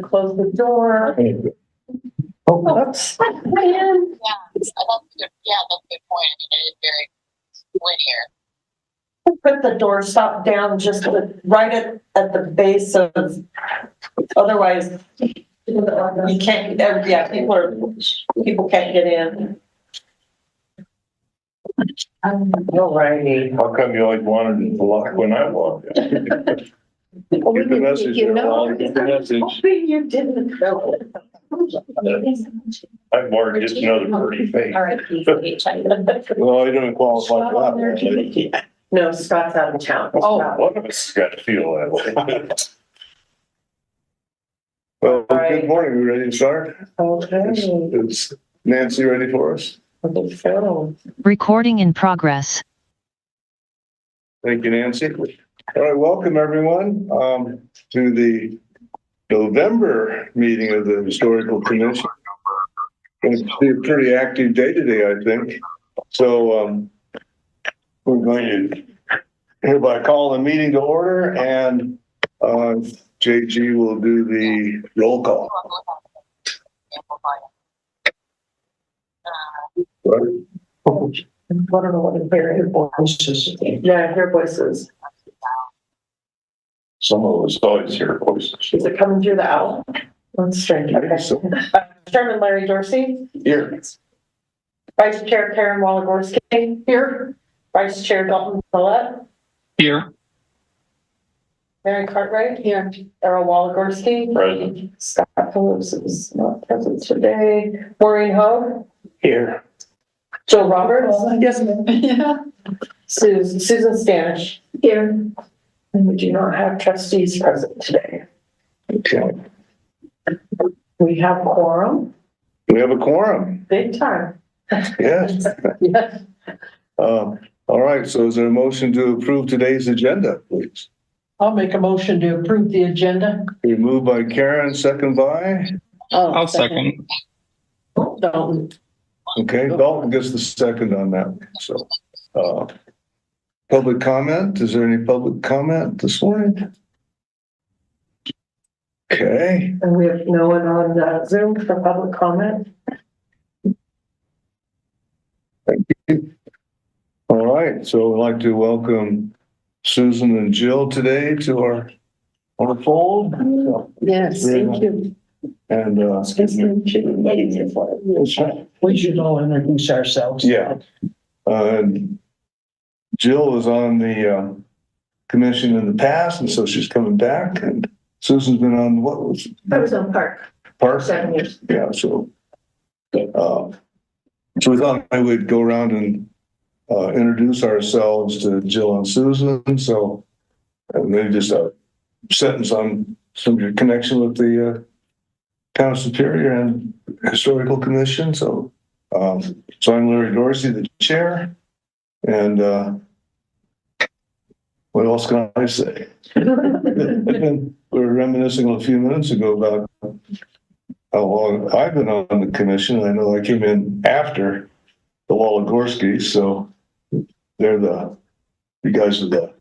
close the door. Oh, oops. Yeah, that's a good, that's a good point. I mean, it is very linear. Put the door stop down just right at the base of, otherwise you can't, yeah, people can't get in. All righty. How come you always wanted it to lock when I walked in? Get the message, You there, know, Paul, get the message. hoping you didn't know. I'm more just another pretty face. All right, Well, I don't qualify for that one. No, Scott's out of town. Oh, one of us has got to feel that way. Well, good morning. We ready to start? Okay. Is Nancy ready for us? I think so. Recording in progress. Thank you, Nancy. All right, welcome everyone to the November meeting of the Historical Commission. It's going to be a pretty active day today, I think. So we're going to hereby call the meeting to order, and JG will do the roll call. Right. I don't know what to hear voices. Yeah, I hear voices. Some of us always hear voices. Is it coming through the owl? That's strange. I think so. Chairman Larry Dorsey. Here. Vice Chair Karen Woligorsky. Here. Vice Chair Dalton Millette. Here. Mary Cartwright. Here. Errol Woligorsky. Present. Scott Phillips is not present today. Maureen Hogue. Here. Joe Roberts. Yes, ma'am. Yeah. Susan Stanish. Here. And we do not have trustees present today. Okay. We have quorum. We have a quorum. Big time. Yes. Yes. All right. So is there a motion to approve today's agenda, please? I'll make a motion to approve the agenda. We moved by Karen, second by. I'll second. Dalton. Okay, Dalton gets the second on that. So, public comment. Is there any public comment this morning? Okay. And we have no one on Zoom for public comment. Thank you. All right. So I'd like to welcome Susan and Jill today to our fold. Yes, thank you. And We should all introduce ourselves. yeah. Jill was on the commission in the past, and so she's coming back. And Susan's been on what was it? I was on Park. 7 years. Yeah. So we thought I would go around and introduce ourselves to Jill and Susan. So maybe just a sentence on some of your connection with the Town of Superior and Historical Commission. So I'm Larry Dorsey, the chair. And what else can I say? We were reminiscing a few minutes ago about how long I've been on the commission. I know I came in after the Woligorsky, so they're you guys are the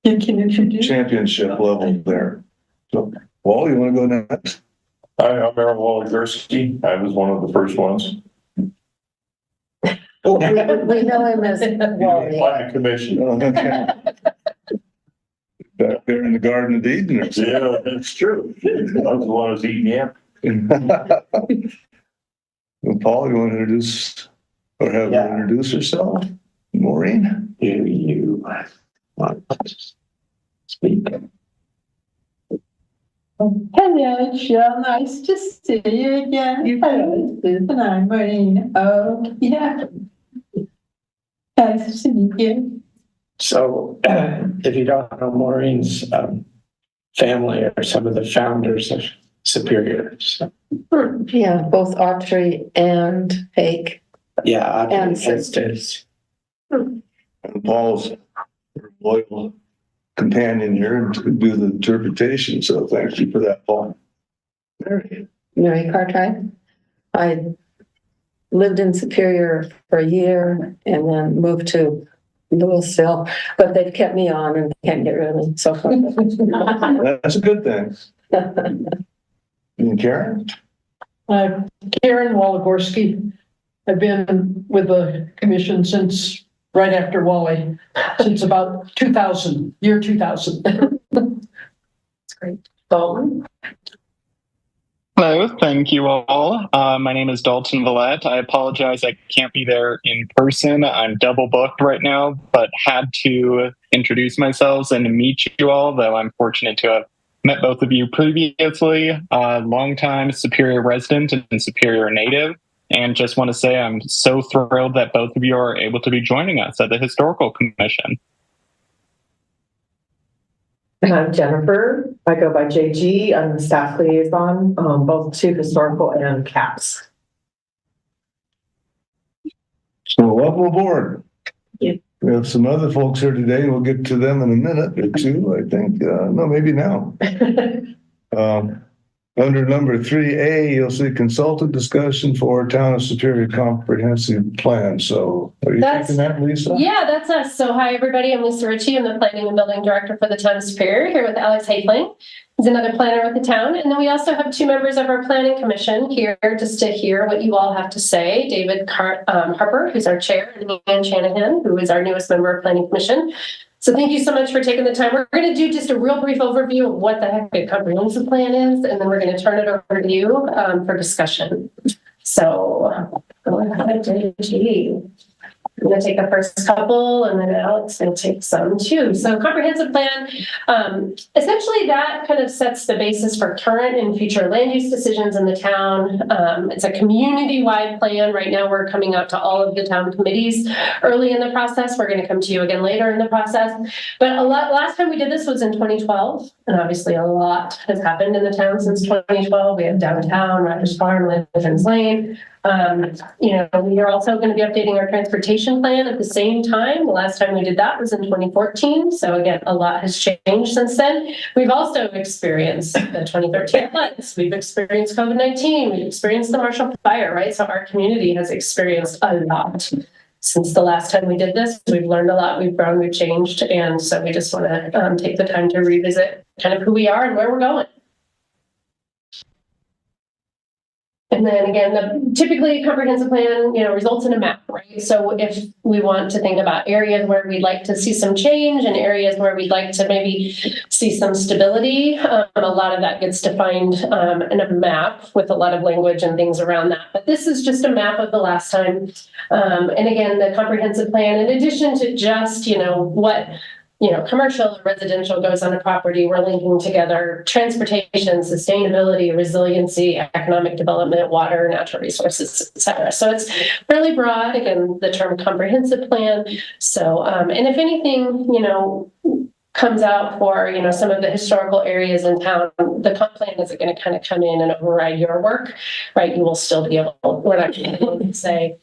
You can introduce. championship level there. So, Wally, you want to go next? Hi, I'm Errol Woligorsky. I was one of the first ones. We know him as Wally. On the commission. Oh, okay. Back there in the Garden of Eden. Or something. Yeah, that's true. I was the one who was eating yam. Well, Paul, you want to introduce or have her introduce herself? Maureen? You want to speak? Hello, Jill. Nice to see you again. Hello, Susan. I'm Maureen. Oh, yeah. Nice to see you. So, if you don't know Maureen's family are some of the founders of Superior. So, Yeah, both Autry and Fake. yeah, Audrey And and sisters. And Paul's a loyal companion here to do the interpretation. So thank you for that, Paul. Mary Cartwright. I lived in Superior for a year and then moved to Louisville, but they've kept me on and can't get rid of me so far. That's a good thing. And Karen? Karen Waligorski. I've been with the commission since right after Wally, since about 2000, year 2000. That's great. Dalton? Hello, thank you all. My name is Dalton Villette. I apologize I can't be there in person. I'm double booked right now, but had to introduce myself and meet you all, though I'm fortunate to have met both of you previously. Longtime Superior resident and Superior native, and just want to say I'm so thrilled that both of you are able to be joining us at the Historical Commission. And I'm Jennifer. I go by JG. I'm the staff liaison, both to historical and CAPS. So welcome aboard. Yeah. We have some other folks here today. We'll get to them in a minute or two, I think. No, maybe now. Under number 3A, you'll see consultant discussion for Town of Superior Comprehensive Plan. So are you taking that, Lisa? Yeah, that's us. So hi, everybody. I'm Lisa Ritchie. I'm the Planning and Building Director for the Town of Superior, here with Alex Haefling. He's another planner with the town. And then we also have two members of our Planning Commission here just to hear what you all have to say. David Harper, who's our chair, and Ann Shanahan, who is our newest member of Planning Commission. So thank you so much for taking the time. We're going to do just a real brief overview of what the heck a comprehensive plan is, and then we're going to turn it over to you for discussion. So go ahead, JG. I'm going to take the first couple, and then Alex will take some too. So comprehensive plan, essentially that kind of sets the basis for current and future land use decisions in the town. It's a community-wide plan. Right now we're coming out to all of the town committees early in the process. We're going to come to you again later in the process. But last time we did this was in 2012, and obviously a lot has happened in the town since 2012. We have downtown, Rogers Farm, Lincoln's Lane. We are also going to be updating our transportation plan at the same time. The last time we did that was in 2014. So again, a lot has changed since then. We've also experienced the 2013 floods. We've experienced COVID-19. We've experienced the Marshall Fire, right? So our community has experienced a lot since the last time we did this. We've learned a lot, we've grown, we've changed. And so we just want to take the time to revisit kind of who we are and where we're going. And then again, typically a comprehensive plan, results in a map, right? So if we want to think about areas where we'd like to see some change and areas where we'd like to maybe see some stability, a lot of that gets defined in a map with a lot of language and things around that. But this is just a map of the last time. And again, the comprehensive plan, in addition to just, what commercial and residential goes on a property, we're linking together transportation, sustainability, resiliency, economic development, water, natural resources, et cetera. So it's really broad, again, the term comprehensive plan. So, and if anything, comes out for, some of the historical areas in town, the comp plan isn't going to kind of come in and override your work, right? You will still be able, we're not going to say,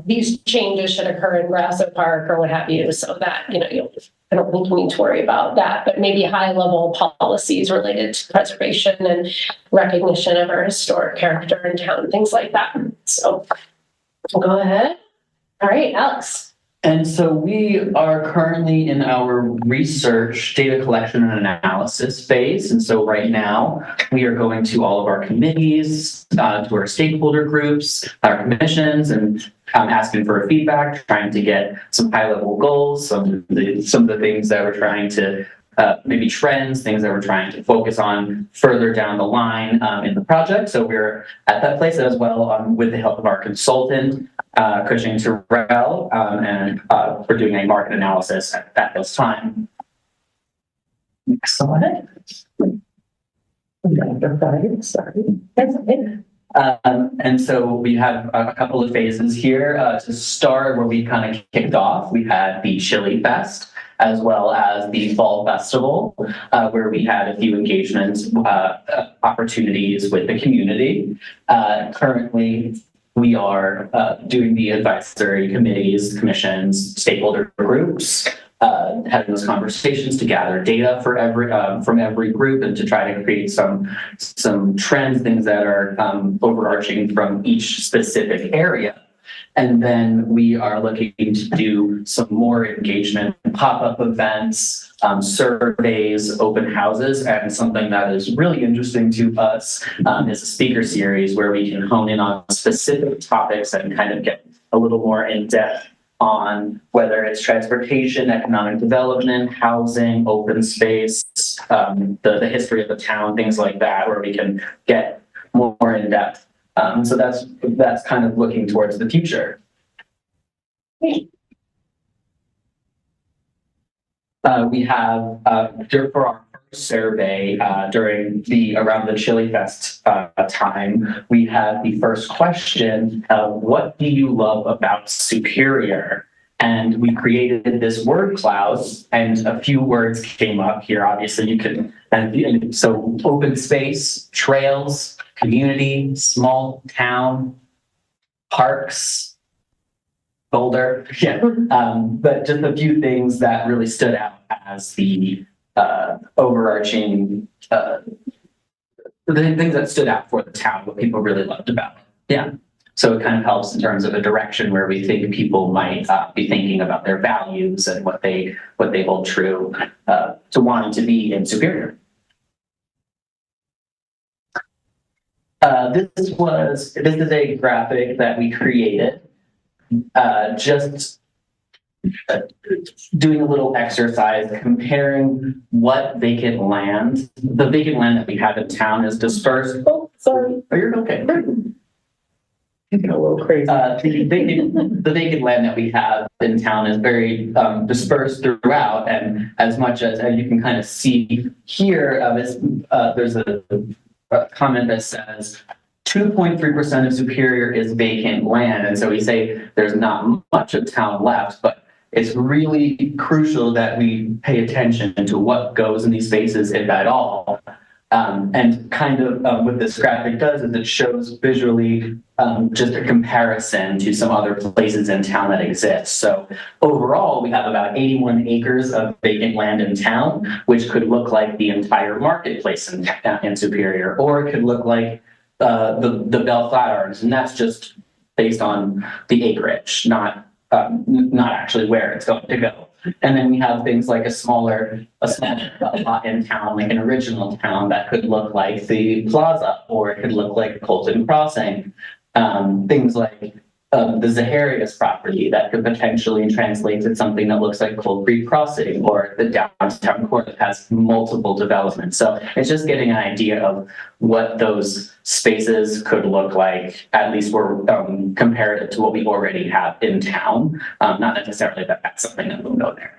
these changes should occur in Grasso Park or what have you. So that, I don't think we need to worry about that, but maybe high level policies related to preservation and recognition of our historic character in town, things like that. So go ahead. All right, Alex. And so we are currently in our research, data collection and analysis phase. And so right now we are going to all of our committees, to our stakeholder groups, our commissions, and asking for feedback, trying to get some high level goals, some of the things that we're trying to maybe trends, things that we're trying to focus on further down the line in the project. So we're at that place as well with the help of our consultant, Cushing Terrell, and we're doing a market analysis at this time. Next slide. Sorry. And so we have a couple of phases here. To start, where we kind of kicked off, we had the Chili Fest, as well as the Fall Festival, where we had a few engagements, opportunities with the community. Currently, we are doing the advisory committees, commissions, stakeholder groups, having those conversations to gather data for from every group and to try to create some trends, things that are overarching from each specific area. And then we are looking to do some more engagement, pop-up events, surveys, open houses, and something that is really interesting to us is a speaker series where we can hone in on specific topics and kind of get a little more in depth on whether it's transportation, economic development, housing, open space, the history of the town, things like that, where we can get more in depth. So that's kind of looking towards the future. We have for our first survey during around the Chili Fest time, we had the first question of what do you love about Superior? And we created this word cloud, and a few words came up here. Obviously, you could, and so open space, trails, community, small town, parks, Boulder, yeah. But just a few things that really stood out as the overarching, the things that stood out for the town, what people really loved about it. Yeah. So it kind of helps in terms of a direction where we think people might be thinking about their values and what they hold true to wanting to be in Superior. This is a graphic that we created. Just doing a little exercise comparing what vacant land, the vacant land that we have in town is dispersed. Oh, sorry. Oh, you're okay. Getting a little crazy. The vacant land that we have in town is very dispersed throughout, and as much as you can kind of see here, there's a comment that says 2.3% of Superior is vacant land, and so we say there's not much of town left, but it's really crucial that we pay attention to what goes in these spaces, if at all. And kind of what this graphic does is it shows visually just a comparison to some other places in town that exist. So overall, we have about 81 acres of vacant land in town, which could look like the entire marketplace in Superior, or it could look like the Bell Flatirons, and that's just based on the acreage, not actually where it's going to go. And then we have things like a smaller lot in town, like an original town that could look like the Plaza, or it could look like Colton Crossing. Things like the Zaharias property that could potentially translate to something that looks like Cold Creek Crossing, or the downtown core that has multiple developments. So it's just getting an idea of what those spaces could look like, at least we're comparative to what we already have in town. Not necessarily that that's something that will go there.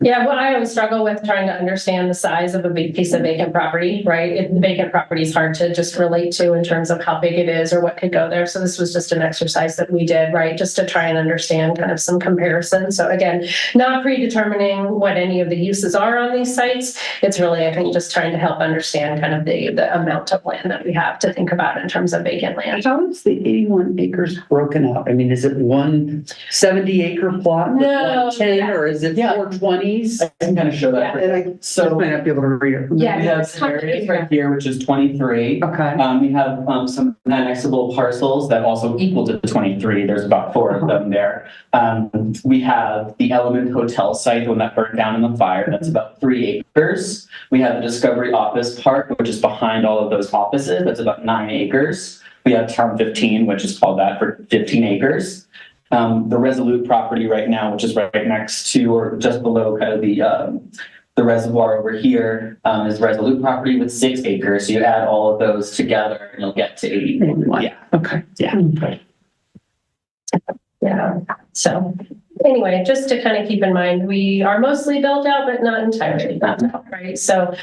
Yeah, well, I always struggle with trying to understand the size of a big piece of vacant property, right? Vacant property is hard to just relate to in terms of how big it is or what could go there. So this was just an exercise that we did, right? Just to try and understand kind of some comparisons. So again, not predetermining what any of the uses are on these sites. It's really, I think, just trying to help understand kind of the amount of land that we have to think about in terms of vacant land. How is the 81 acres broken up? I mean, is it one 70-acre plot with No, 10, or is it 420s? I can kind of show that. And I So might not be able to read it. Yeah, we have areas right here, which is 23. Okay. We have some annexable parcels that also equal to 23. There's about 4 of them there. We have the Element Hotel site, the one that burned down in the fire. That's about 3 acres. We have the Discovery Office Park, which is behind all of those offices. That's about 9 acres. We have Town 15, which is called that, for 15 acres. The Resolute property right now, which is right next to or just below kind of the reservoir over here, is Resolute property with 6 acres. So you add all of those together and you'll get to 81. Yeah. Okay. Yeah. Yeah. So anyway, just to kind of keep in mind, we are mostly built out, but not entirely built out, right? So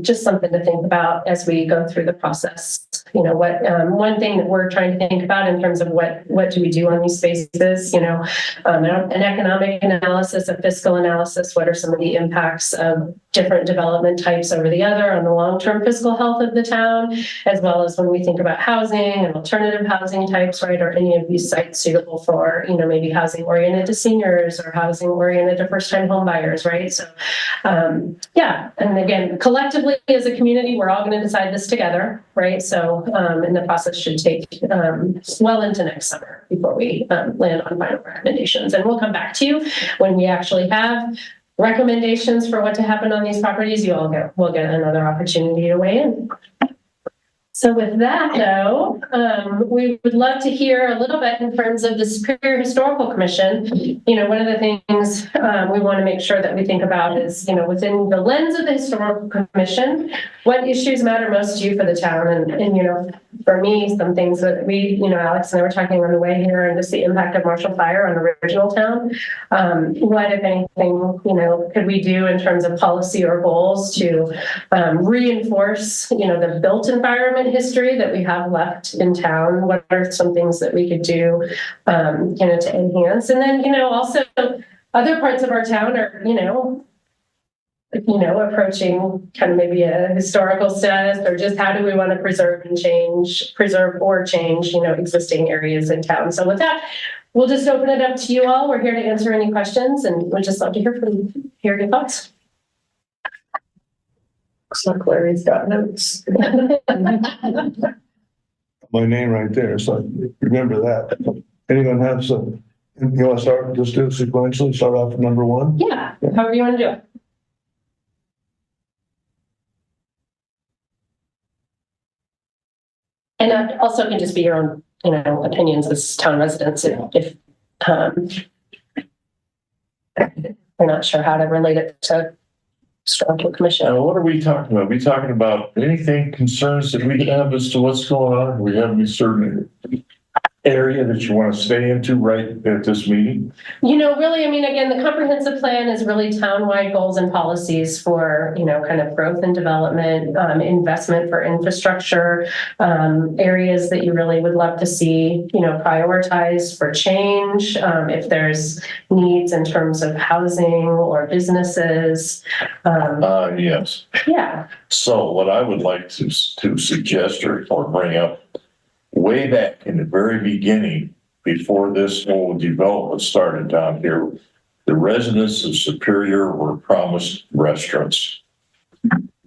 just something to think about as we go through the process. You know, what one thing that we're trying to think about in terms of what do we do on these spaces, you know, an economic analysis, a fiscal analysis, what are some of the impacts of different development types over the other on the long-term fiscal health of the town, as well as when we think about housing and alternative housing types, right? Are any of these sites suitable for, you know, maybe housing oriented to seniors or housing oriented to first-time home buyers, right? So, yeah. And again, collectively as a community, we're all going to decide this together, right? So and the process should take well into next summer before we land on final recommendations. And we'll come back to you when we actually have recommendations for what to happen on these properties. We'll get another opportunity to weigh in. So with that, though, we would love to hear a little bit in terms of the Superior Historical Commission. You know, one of the things we want to make sure that we think about is, you know, within the lens of the Historical Commission, what issues matter most to you for the town? And you know, for me, some things that Alex and I were talking on the way here, and just the impact of Marshall Fire on the original town. What, if anything, you know, could we do in terms of policy or goals to reinforce, you know, the built environment history that we have left in town? What are some things that we could do, you know, to enhance? And then, you know, also other parts of our town are, approaching kind of maybe a historical status, or just how do we want to preserve or change, you know, existing areas in town. So with that, we'll just open it up to you all. We're here to answer any questions, and we'd just love to hear your thoughts. Looks like Larry's got notes. My name right there, so remember that. Anyone have some, you want to start, just do it sequentially, start off with number one? Yeah, however you want to do it. And that also can just be your own, you know, opinions as town residents if we're not sure how to relate it to Historical Commission. Now, what are we talking about? Are we talking about anything, concerns that we have as to what's going on? Do we have any certain area that you want to stay into right at this meeting? You know, really, I mean, again, the comprehensive plan is really townwide goals and policies for, you know, kind of growth and development, investment for infrastructure, areas that you really would love to see, you know, prioritized for change. If there's needs in terms of housing or businesses. Yes. Yeah. So what I would like to suggest or bring up, way back in the very beginning, before this whole development started down here, the residents of Superior were promised restaurants.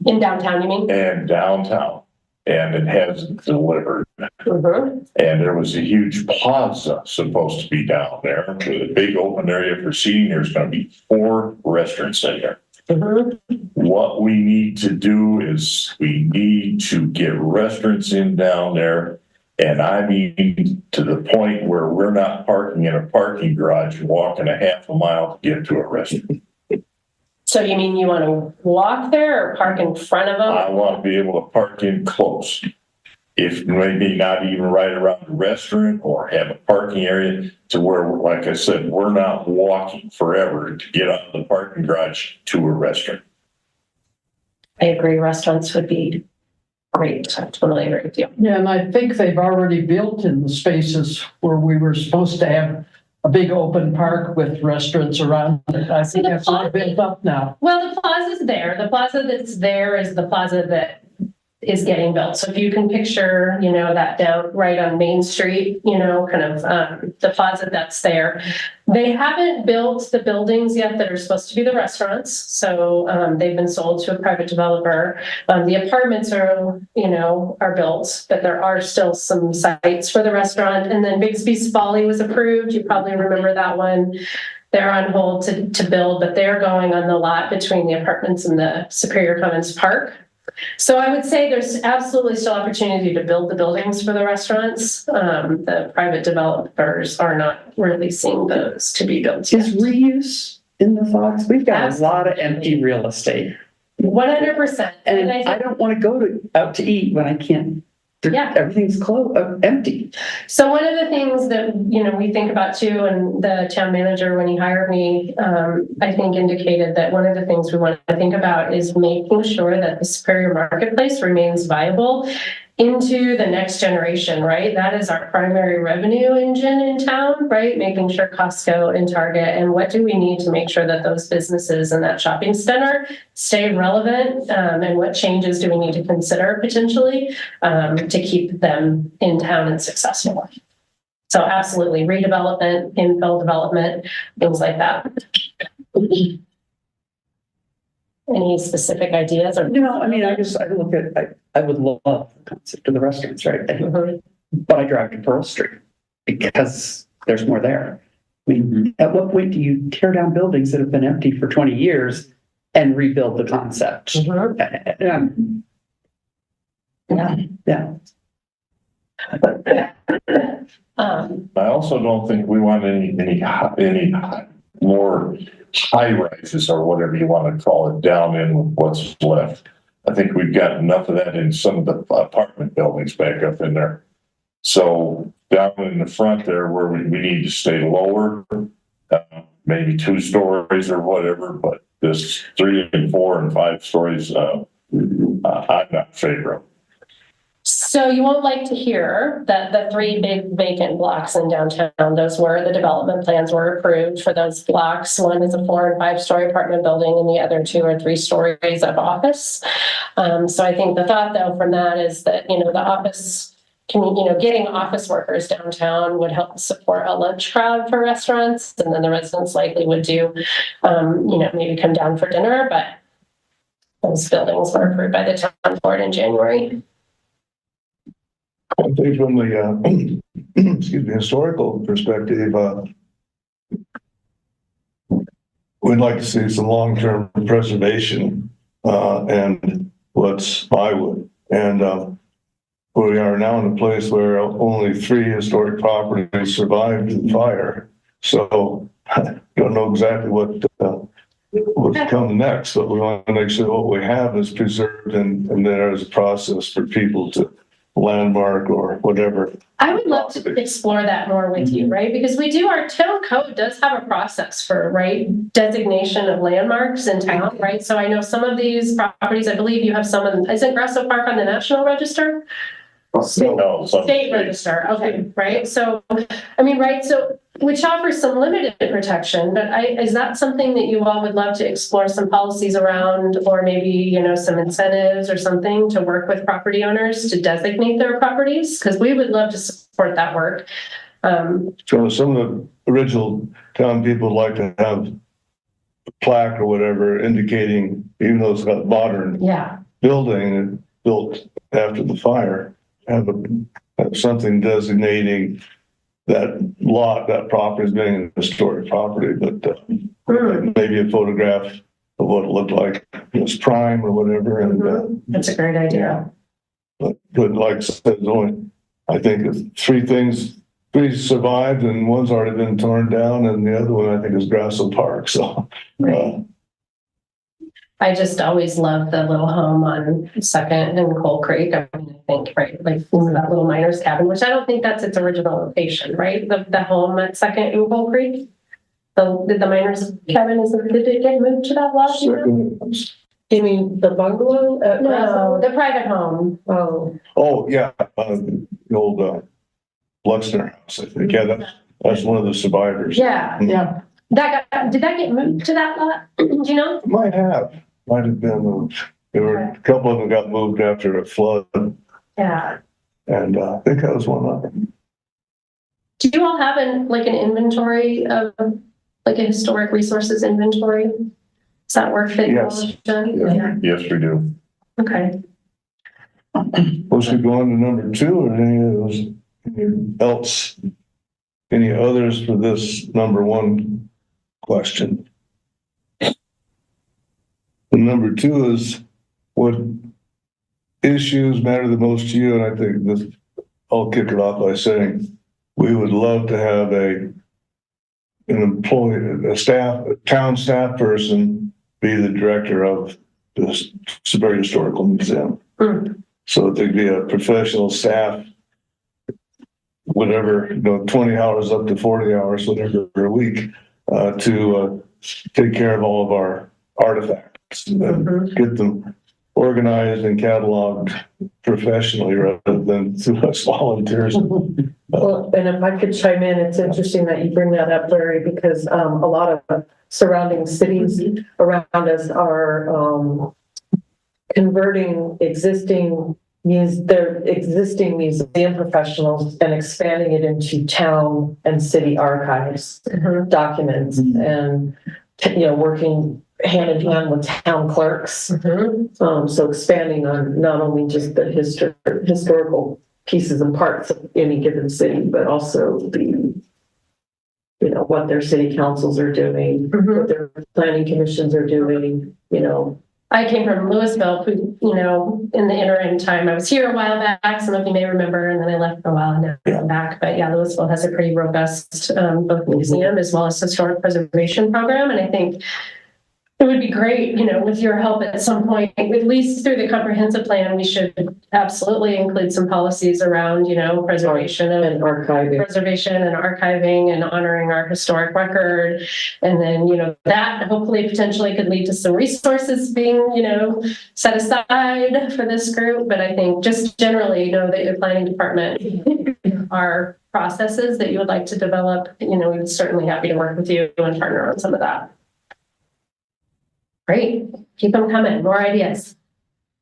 In downtown, you mean? And downtown, and it hasn't delivered. Mm-hmm. And there was a huge plaza supposed to be down there with a big open area for seating. There's going to be 4 restaurants in there. Mm-hmm. What we need to do is we need to get restaurants in down there. And I mean, to the point where we're not parking in a parking garage and walking a half a mile to get to a restaurant. So you mean you want to walk there or park in front of them? I want to be able to park in close. If maybe not even right around the restaurant, or have a parking area to where, like I said, we're not walking forever to get out of the parking garage to a restaurant. I agree. Restaurants would be great. I totally agree with you. Yeah, and I think they've already built in the spaces where we were supposed to have a big open park with restaurants around it. I think that's all built up now. Well, the plaza's there. The plaza that's there is the plaza that is getting built. So if you can picture, you know, that down right on Main Street, you know, kind of the plaza that's there. They haven't built the buildings yet that are supposed to be the restaurants. So they've been sold to a private developer. The apartments are built, but there are still some sites for the restaurant. And then Bigsby's Folly was approved. You probably remember that one. They're on hold to build, but they're going on the lot between the apartments and the Superior Commons Park. So I would say there's absolutely still opportunity to build the buildings for the restaurants. The private developers are not releasing those to be built yet. Is reuse in the thoughts? We've got a lot of empty real estate. 100%. And I don't want to go out to eat when I can't. Yeah. Everything's empty. So one of the things that, you know, we think about too, and the town manager, when he hired me, I think indicated that one of the things we want to think about is making sure that the Superior Marketplace remains viable into the next generation, right? That is our primary revenue engine in town, right? Making sure Costco and Target, and what do we need to make sure that those businesses and that shopping center stay relevant, and what changes do we need to consider potentially to keep them in town and successful? So absolutely, redevelopment, infill development, things like that. Any specific ideas? Or No, I mean, I look at I would love the concept of the restaurants, right? But I drive to Pearl Street because there's more there. I mean, at what point do you tear down buildings that have been empty for 20 years and rebuild the concept? Yeah. I also don't think we want any more high rises or whatever you want to call it down in what's left. I think we've got enough of that in some of the apartment buildings back up in there. So down in the front there where we need to stay lower, maybe 2 stories or whatever, but this 3 and 4 and 5 stories, I'm not in favor of. So you won't like to hear that the 3 big vacant blocks in downtown, those were the development plans were approved for those blocks. One is a 4 and 5 story apartment building and the other 2 or 3 stories of office. So I think the thought though from that is that, the office getting office workers downtown would help support a lunch crowd for restaurants. And then the residents likely would do, maybe come down for dinner, but those buildings were approved by the town board in January. I think from the historical perspective, we'd like to see some long-term preservation and what's plywood. And we are now in a place where only 3 historic properties survived the fire. So I don't know exactly what's come next, but we want to make sure what we have is preserved and there is a process for people to landmark or whatever. I would love to explore that more with you, right? Because our town code does have a process for, designation of landmarks in town, right? So I know some of these properties, I believe you have some isn't Grasso Park on the National Register? State register, okay, right? So, which offers some limited protection, but is that something that you all would love to explore some policies around, or maybe, some incentives or something to work with property owners to designate their properties? Because we would love to support that work. So some of the original town people like to have a plaque or whatever indicating, even though it's got a modern building built after the fire, have something designating that property as being a historic property, but maybe a photograph of what it looked like in its prime or whatever. And that's a great idea. But like I said, I think 3 survived and one's already been torn down, and the other one I think is Grasso Park. So. I just always love the little home on 2nd and Coal Creek. I think, that little miner's cabin, which I don't think that's its original location, right? The home at 2nd and Coal Creek. The miner's cabin did it get moved to that lot? You mean the bungalow? No, the private home. Oh yeah, the old Bluxner house. I think that's one of the survivors. Yeah. Did that get moved to that lot? Do you know? Might have been moved. There were a couple of them got moved after a flood. Yeah. And I think that was one of them. Do you all have an inventory of a historic resources inventory? Does that work that you all have done? Yes, we do. Okay. Supposed to go on to number 2 or any others for this number 1 question? And number 2 is what issues matter the most to you? And I think I'll kick it off by saying we would love to have an employee, a town staff person be the director of the Superior Historical Museum. So there'd be a professional staff, whatever, 20 hours up to 40 hours, whatever, a week, to take care of all of our artifacts and get them organized and cataloged professionally rather than through us volunteers. Well, and if I could chime in, it's interesting that you bring that up, Larry, because a lot of surrounding cities around us are converting their existing museum professionals and expanding it into town and city archives documents and working hand in hand with town clerks. Mhm. So expanding on not only just the historical pieces and parts of any given city, but also the, what their city councils are doing, Mhm. what their planning commissions are doing, I came from Louisville, who, in the interim time, I was here a while back, some of you may remember, and then I left for a while and now I'm back. But yeah, Louisville has a pretty robust, both museum as well as historic preservation program. And I think it would be great, with your help at some point, at least through the comprehensive plan, we should absolutely include some policies around, preservation of and archiving. preservation and archiving and honoring our historic record. And then, that hopefully potentially could lead to some resources being, set aside for this group. But I think just generally know that your planning department are processes that you would like to develop. We'd certainly happy to work with you and partner on some of that. Great. Keep them coming. More ideas.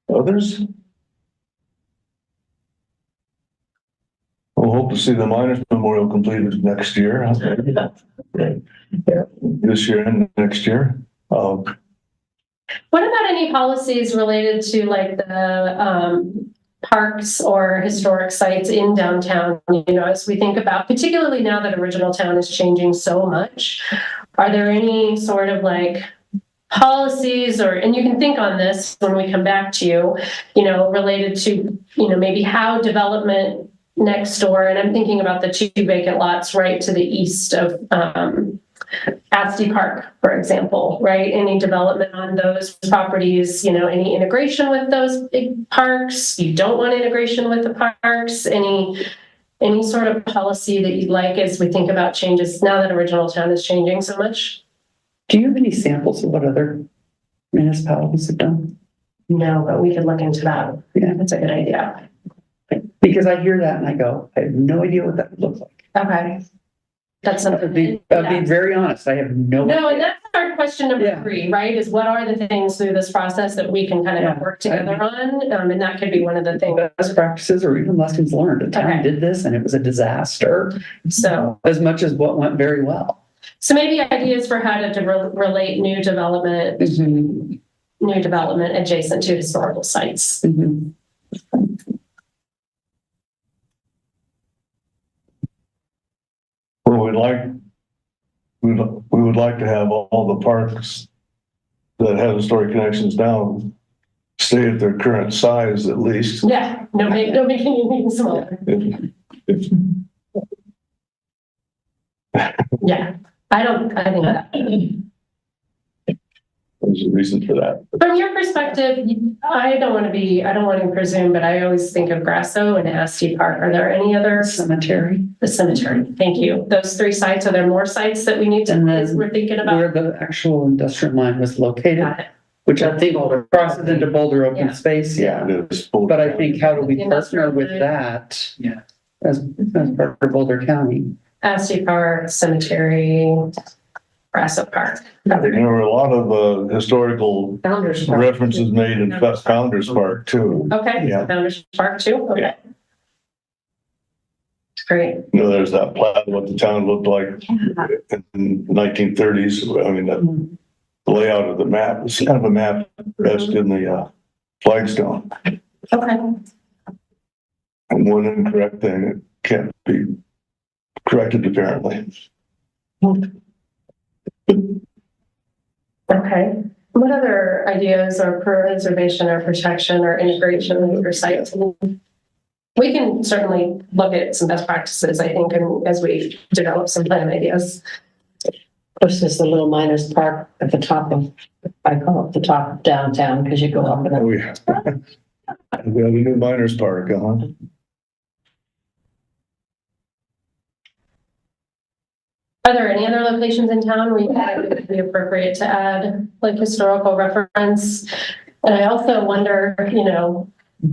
Others? We'll hope to see the miners memorial completed next year. This year and next year. What about any policies related to like the parks or historic sites in downtown? As we think about, particularly now that Original Town is changing so much, are there any sort of like policies and you can think on this when we come back to you, related to, maybe how development next door, and I'm thinking about the 2 vacant lots right to the east of Asty Park, for example, right? Any development on those properties, any integration with those big parks? You don't want integration with the parks? Any sort of policy that you'd like as we think about changes now that Original Town is changing so much? Do you have any samples of what other municipalities have done? No, but we could look into that. Yeah. That's a good idea. Because I hear that and I go, I have no idea what that would look like. Okay. That's something. I'll be very honest. I have no idea. No, and that's our question number 3, right? Is what are the things through this process that we can kind of work together on? And that could be one of the things. Best practices or even lessons learned. A town did this and it was a disaster. So as much as what went very well. So maybe ideas for how to relate new development adjacent to historical sites. Mm-hmm. Well, we would like to have all the parks that have historic connections down stay at their current size at least. Yeah, no making anything smaller. Yeah, I think that. There's a reason for that. From your perspective, I don't want to presume, but I always think of Grasso and Asty Park. Are there any other? Cemetery. The cemetery. Thank you. Those 3 sites, are there more sites that we need to, we're thinking about? Where the actual industrial line was located, which I think crosses into Boulder open space. Yeah. But I think how do we partner with that? Yeah. As part of Boulder County? Asty Park, cemetery, Grasso Park. There were a lot of historical references made in Founders Park too. Okay, Yeah. Founders Park too. Okay. Great. There's that plan of what the town looked like in the 1930s. I mean, the layout of the map is kind of a map etched in the flagstone. Okay. And one incorrect thing that can't be corrected apparently. Okay. What other ideas or preservation or protection or integration or sites? We can certainly look at some best practices, I think, and as we develop some plan ideas. Push this a little miners park at the top of, I call it the top of downtown, because you go up and up. We have a new miners park, Are there any other locations in town where you think it would be appropriate to add like historical reference? And I also wonder,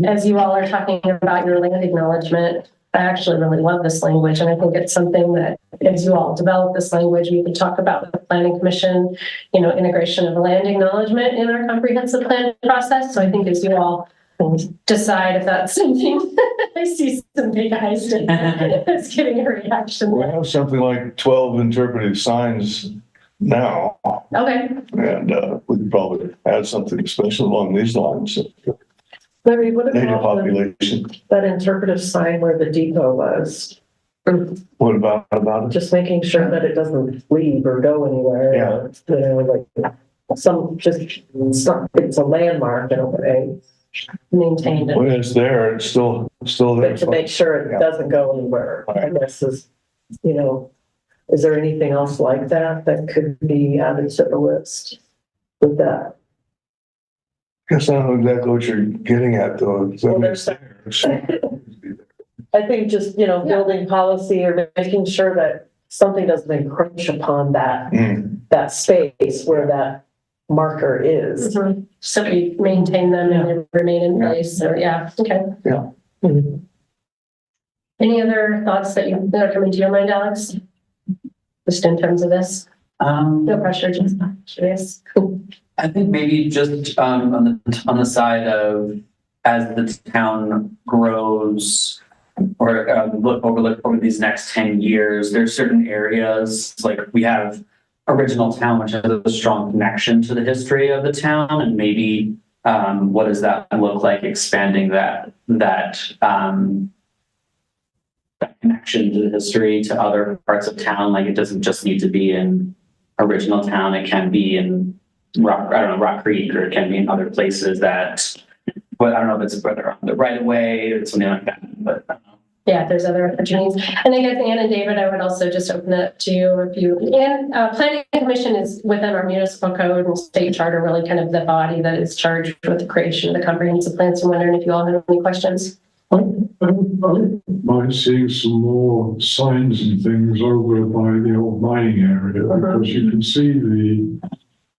as you all are talking about your land acknowledgement, I actually really love this language. And I think it's something that as you all develop this language, we could talk about with the Planning Commission, integration of land acknowledgement in our comprehensive plan process. So I think as you all decide if that's something, I see some big eyes that's getting a reaction. We have something like 12 interpretive signs now, Okay, and, we could probably add something special along these lines. Larry, what Native about population. that interpretive sign where the depot was? What about it? Just making sure that it doesn't leave or go anywhere. Yeah. You know, like it's a landmark in a way, maintained it. When it's there, it's still there. But to make sure it doesn't go anywhere, I guess is, you know, is there anything else like that that could be added to the list with that? Guess I don't know exactly what you're getting at though. Well, there's I think just, you know, building policy or making sure that something doesn't encroach upon that, that space where that marker is. so we maintain them and they remain in place, so yeah, okay. Yeah. Any other thoughts that are coming to your mind, Alex? Just in terms of this? No pressure, just curious. I think maybe just on the side of as the town grows or look over these next 10 years, there's certain areas like we have original town, which has a strong connection to the history of the town, and maybe what does that look like expanding that connection to the history to other parts of town? Like it doesn't just need to be in original town, it can be in Rock Creek, or it can be in other places that, but I don't know if it's whether on the right of way or something like that, but I don't know. Yeah, there's other opportunities. And I guess Ann and David, I would also just open it up to you if you, and planning commission is within our municipal code and state charter, really kind of the body that is charged with the creation of the comprehensive plan. So I'm wondering if you all have any questions. Might see some more signs and things over by the old mining area, because you can see the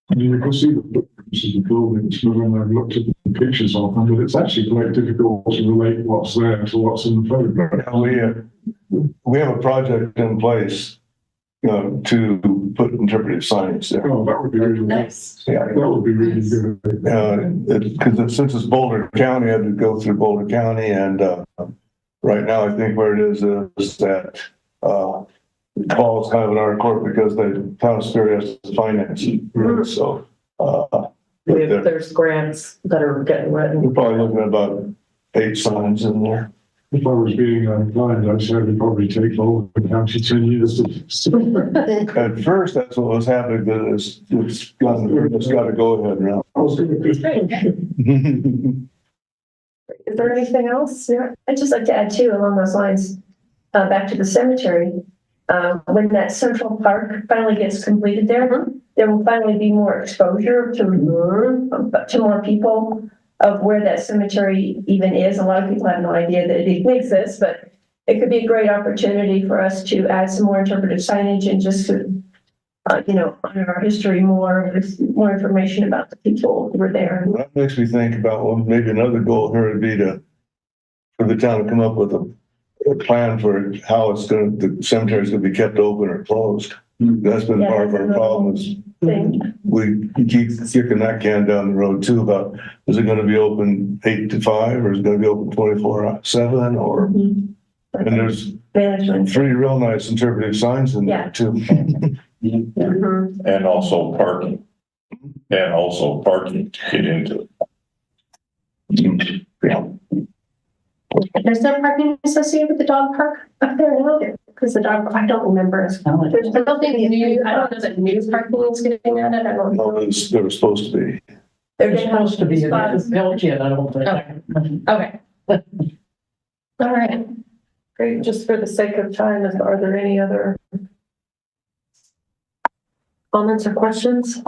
footprints of the buildings when I've looked at the pictures of them, but it's actually quite difficult to relate what's there to what's in the photograph. We have a project in place, to put interpretive signs there. Oh, that would be really nice. Yeah, that would be really good. Because since it's Boulder County, I had to go through Boulder County, and right now I think where it is that Paul's kind of in our court because the town of Superior has to finance it. So There's grants that are getting written. we're probably looking at about 8 signs in there. If I was being inclined, I'd say it would probably take Boulder County 10 years to. At first, that's what was happening, but it's got to go ahead now. Is there anything else? Yeah. I'd just like to add too, along those lines, back to the cemetery. When that central park finally gets completed there, there will finally be more exposure to more people of where that cemetery even is. A lot of people have no idea that it even exists, but it could be a great opportunity for us to add some more interpretive signage and just to, honor our history more, with more information about the people who were there. That makes me think about, well, maybe another goal here would be for the town to come up with a plan for how the cemetery is going to be kept open or closed. That's been part of our problem is we keep kicking that can down the road too about, is it going to be open 8 to 5 or is it going to be open 24/7 or, and there's 3 real nice interpretive signs in there too. And also parking. To get into it. Yeah. There's no parking associated with the dog park up there now? Because the dog, I don't remember. I don't know that new parking is getting added. I don't know. No, there was supposed to be. They're supposed to be in the village yet, I don't think. Okay. All right. Great. Just for the sake of time, are there any other comments or questions?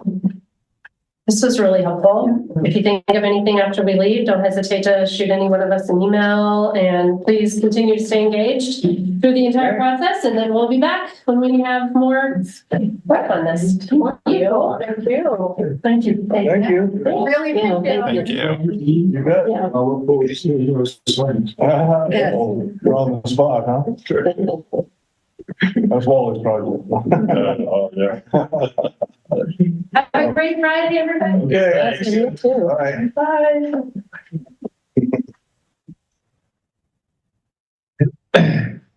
This was really helpful. If you think of anything after we leave, don't hesitate to shoot any one of us an email, and please continue to stay engaged through the entire process, and then we'll be back when we have more work on this. Thank you. Thank you. Thank you. Thank you. Really appreciate it. Thank you. You bet. Yeah. I look forward to seeing those signs. You're on the spot, huh? Sure. That's Wally's project. Oh, yeah. Have a great Friday, everybody. Yeah. You too. Bye. Bye.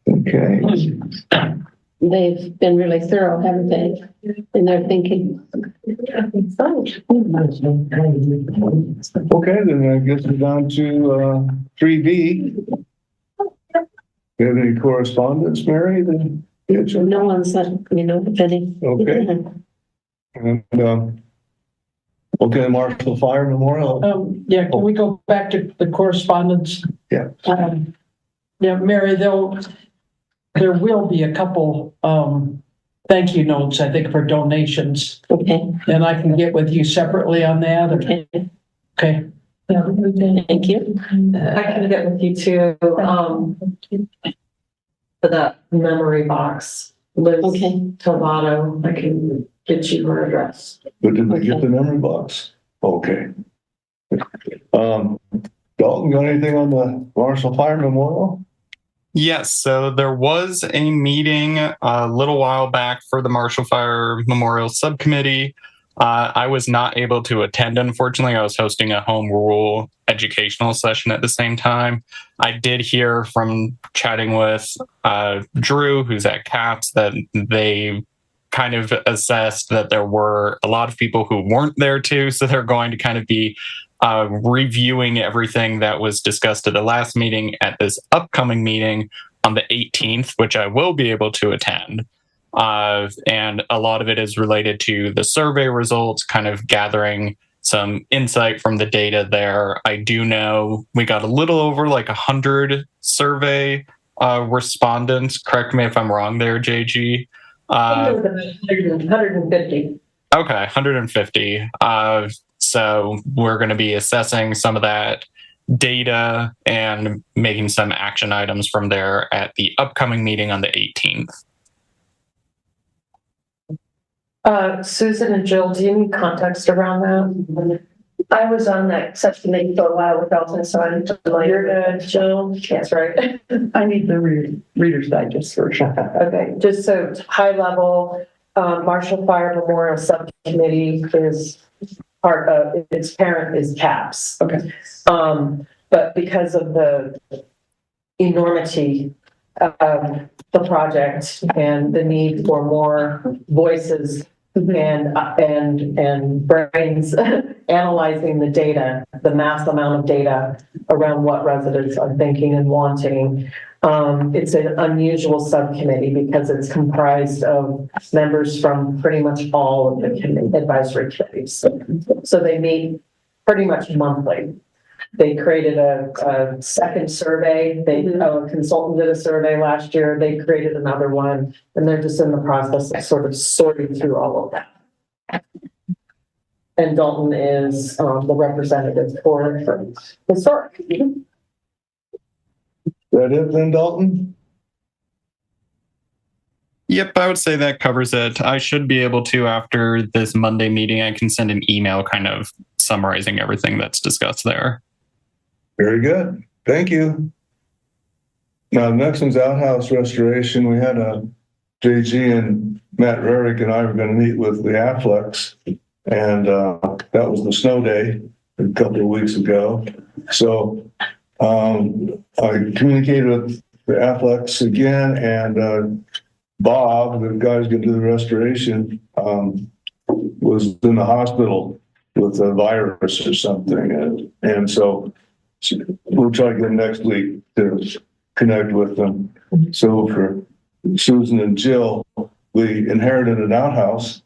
Okay. they've been really thorough, haven't they? In their thinking. Okay, then I guess we're down to 3B. You have any correspondence, Mary? Then No one's let me know if any. okay. And okay, Marshall Fire Memorial. Yeah, can we go back to the correspondence? Yeah. Yeah, Mary, there will be a couple, thank you notes, I think, for donations. Okay. And I can get with you separately on that. Okay. Okay. Thank you. I can get with you too, for that memory box. Liz Tovato, I can get you her address. But did we get the memory box? Okay. Dalton, got anything on the Marshall Fire Memorial? Yes, so there was a meeting a little while back for the Marshall Fire Memorial Subcommittee. I was not able to attend, unfortunately. I was hosting a home rule educational session at the same time. I did hear from chatting with Drew, who's at CAPS, that they kind of assessed that there were a lot of people who weren't there too, so they're going to kind of be reviewing everything that was discussed at the last meeting at this upcoming meeting on the 18th, which I will be able to attend. And a lot of it is related to the survey results, kind of gathering some insight from the data there. I do know we got a little over like 100 survey respondents. Correct me if I'm wrong there, JG. 150. Okay, 150. So we're going to be assessing some of that data and making some action items from there at the upcoming meeting on the 18th. Susan and Jill, do you need context around that? I was on that subcommittee for a while with Dalton, so I'm familiar. You're good, Jill? That's right. I need the Reader's Digest version. Okay, just so high level, Marshall Fire Memorial Subcommittee is part of, its parent is CAPS. Okay. But because of the enormity of the project and the need for more voices and brains analyzing the data, the mass amount of data around what residents are thinking and wanting. It's an unusual subcommittee because it's comprised of members from pretty much all of the advisory committees. So they meet pretty much monthly. They created a second survey. A consultant did a survey last year. They created another one, and they're just in the process of sort of sorting through all of that. And Dalton is the representative for historic. That it then, Dalton? Yep, I would say that covers it. I should be able to, after this Monday meeting, I can send an email kind of summarizing everything that's discussed there. Very good. Thank you. Now, the next one's outhouse restoration. We had JG and Matt Rarick and I were going to meet with the Afflecks, and that was the snow day a couple of weeks ago. So I communicated with the Afflecks again, and Bob, the guy who's going to do the restoration, was in the hospital with a virus or something, and so we'll try to get next week to connect with them. So for Susan and Jill, we inherited an outhouse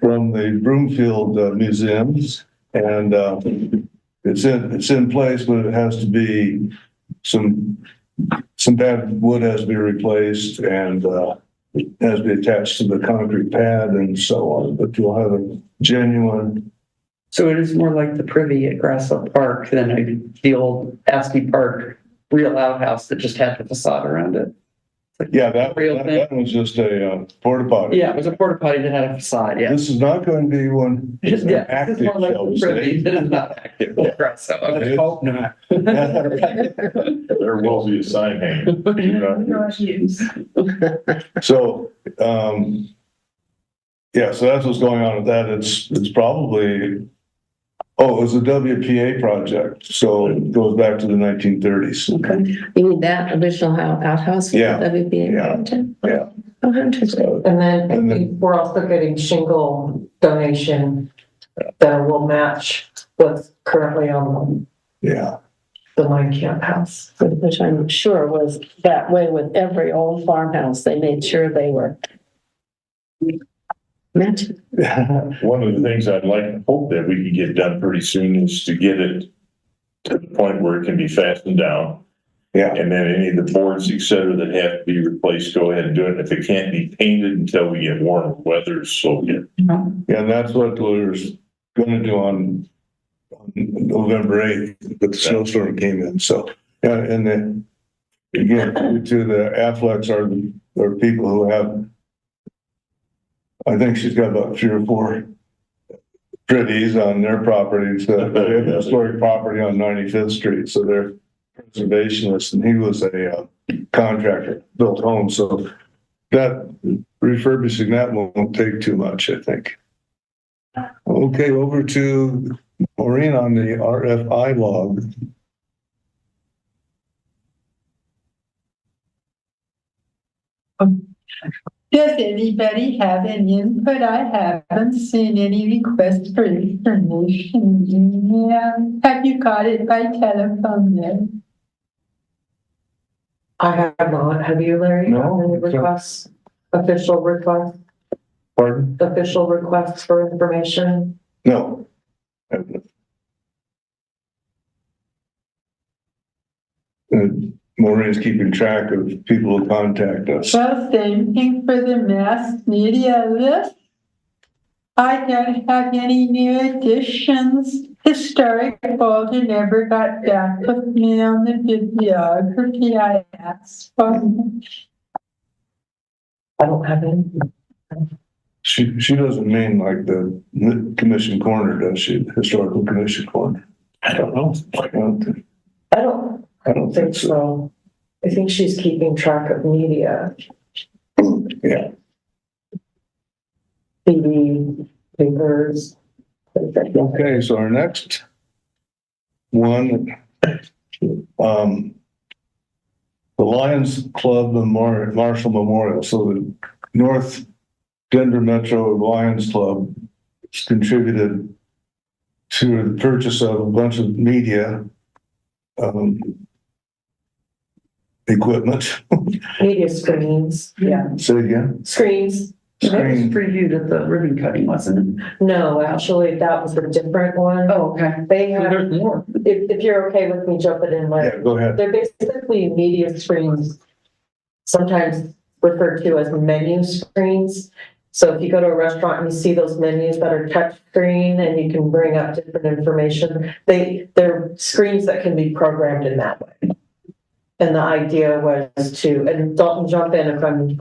from the Broomfield Museums, and it's in place, but it has to be some bad wood has to be replaced, and it has to be attached to the concrete pad and so on. But you'll have a genuine. So it is more like the privy at Grassville Park than the old Askey Park real outhouse that just had the facade around it. Like yeah, that was just a porta potty. Yeah, it was a porta potty that had a facade. Yeah, this is not going to be one active. More like the privy that is not active. Grassville. Okay. Hope not. There will be a sign hanging. So, yeah, so that's what's going on with that. It's probably, it was a WPA project, so it goes back to the 1930s. Okay. You mean that original outhouse? Yeah. WPA yeah. project? Yeah. 100. And then we're also getting shingle donation that will match what's currently on Yeah. the mine camp house. Which I'm sure was that way with every old farmhouse. They made sure they were mentioned. One of the things I'd like to hope that we can get done pretty soon is to get it to the point where it can be fastened down. Yeah. And then any of the boards, et cetera, that have to be replaced, go ahead and do it. If it can't be painted until we get warmer weather, so yeah. Yeah, and that's what we're gonna do on November 8th, but the snowstorm came in, so, yeah, and then again, to the Afflecks are people who have, I think she's got about 3 or 4 pretties on their properties, they have a historic property on 95th Street, so they're conservationists, and he was a contractor, built homes, so that refurbishing that won't take too much, I think. Okay, over to Maureen on the RFI log. Does anybody have any input? I haven't seen any requests for information. Yeah. Have you got it by telephone yet? I have not. Have you, Larry? No. Any requests? Official requests? Pardon? Official requests for information? No. Maureen's keeping track of people who contact us. Well, same thing for the mass media list. I don't have any new additions. Historic folder never got back with me on the bibliography I asked for. I don't have any. She doesn't mean like the commission corner, does she? Historical commission corner. I don't know. I don't think so. I think she's keeping track of media. Yeah. TV, papers. Okay, so our next one, the Lions Club Marshall Memorial. So the North Denver Metro Lions Club has contributed to the purchase of a bunch of media equipment. Media screens. Yeah. Say again? Screens. That was previewed at the ribbon cutting, wasn't it? No, actually, that was a different one. Oh, okay. They have, There's more. if you're okay with me jumping in, like, Yeah, go ahead. they're basically media screens, sometimes referred to as menu screens. So if you go to a restaurant and you see those menus that are touch screen and you can bring up different information, they're screens that can be programmed in that way. And the idea was to, and Dalton, jump in if I'm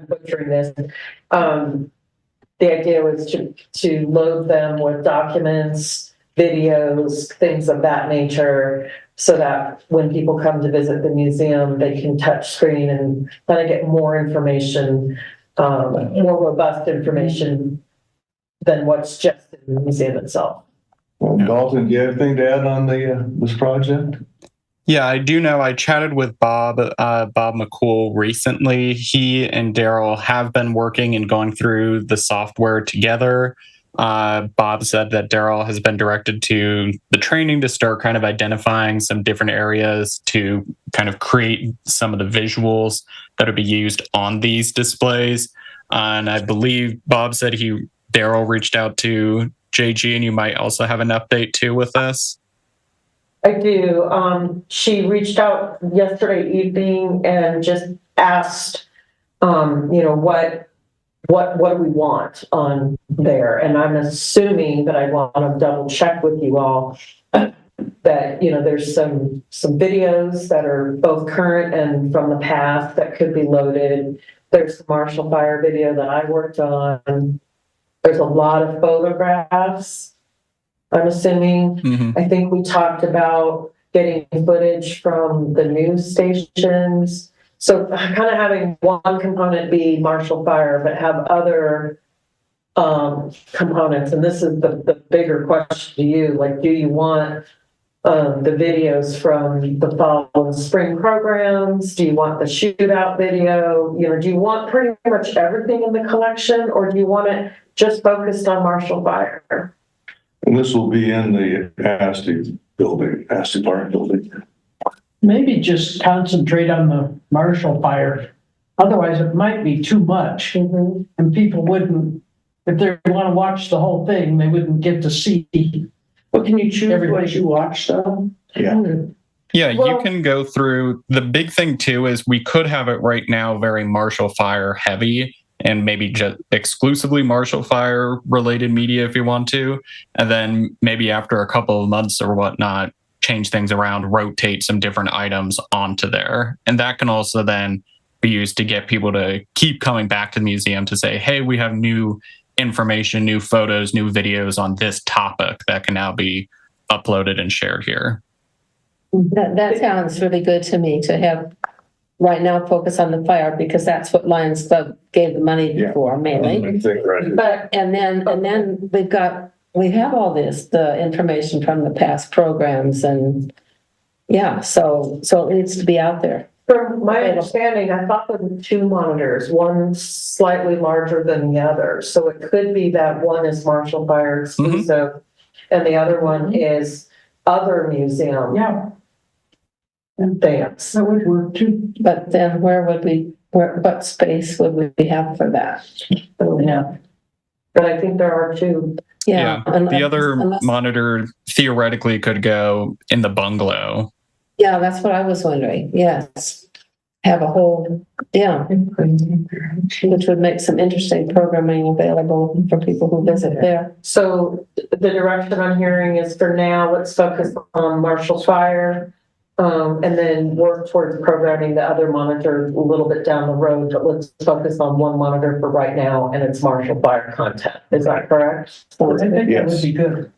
butchering this. The idea was to load them with documents, videos, things of that nature, so that when people come to visit the museum, they can touch screen and kind of get more information, more robust information than what's just in the museum itself. Well, Dalton, do you have anything to add on this project? Yeah, I do know. I chatted with Bob McCool recently. He and Daryl have been working and going through the software together. Bob said that Daryl has been directed to the training to start kind of identifying some different areas to kind of create some of the visuals that will be used on these displays. And I believe Bob said Daryl reached out to JG, and you might also have an update too with this. I do. She reached out yesterday evening and just asked, what do we want on there? And I'm assuming that I want to double check with you all that, there's some videos that are both current and from the past that could be loaded. There's the Marshall Fire video that I worked on. There's a lot of photographs, I'm assuming. Mm-hmm. I think we talked about getting footage from the news stations. So kind of having one component be Marshall Fire, but have other components. And this is the bigger question to you. Like, do you want the videos from the fall and spring programs? Do you want the shootout video? You know, do you want pretty much everything in the collection, or do you want it just focused on Marshall Fire? And this will be in the Asti Park building. Maybe just concentrate on the Marshall Fire. Otherwise, it might be too much. Mm-hmm. And people wouldn't, if they want to watch the whole thing, they wouldn't get to see. But can you choose Everybody. what you watch though? Yeah. Yeah, Well- you can go through. The big thing too is we could have it right now very Marshall Fire heavy and maybe just exclusively Marshall Fire related media if you want to. And then maybe after a couple of months or whatnot, change things around, rotate some different items onto there. And that can also then be used to get people to keep coming back to the museum to say, hey, we have new information, new photos, new videos on this topic that can now be uploaded and shared here. That sounds really good to me, to have right now focus on the fire, because that's what Lions Club gave the money Yeah. for mainly. I think, right. But, and then we have all this, the information from the past programs and yeah, so it needs to be out there. From my understanding, I thought there were two monitors, one slightly larger than the other. So it could be that one is Marshall Fire exclusive and the other one is other museum Yeah, dance. that would work too. But then what space would we have for that? Yeah. But I think there are two. Yeah. The other unless- monitor theoretically could go in the bungalow. Yeah, that's what I was wondering. Yes. Have a whole, yeah. Which would make some interesting programming available for people who visit there. So the direction I'm hearing is for now, let's focus on Marshall Fire. And then work towards programming the other monitor a little bit down the road, but let's focus on one monitor for right now and it's Marshall Fire content. Is that correct? I think that Yes. would be good.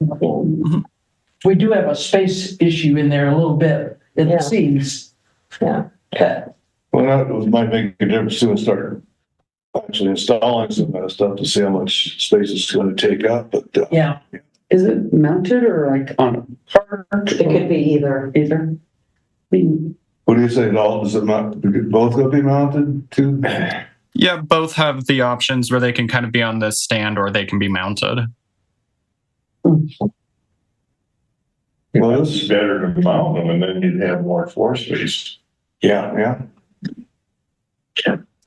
We do have a space issue in there a little bit, Yeah. it seems. Yeah. Okay. Well, that might make a difference too, and start actually installing some of that stuff to see how much space it's going to take up, but Yeah. Is it mounted or like on a part? It could be either. Either. I mean, what do you say, Dalton? Is it both going to be mounted too? Yeah, both have the options where they can kind of be on the stand or they can be mounted. Well, It's better to mount them and then you'd have more floor space. yeah.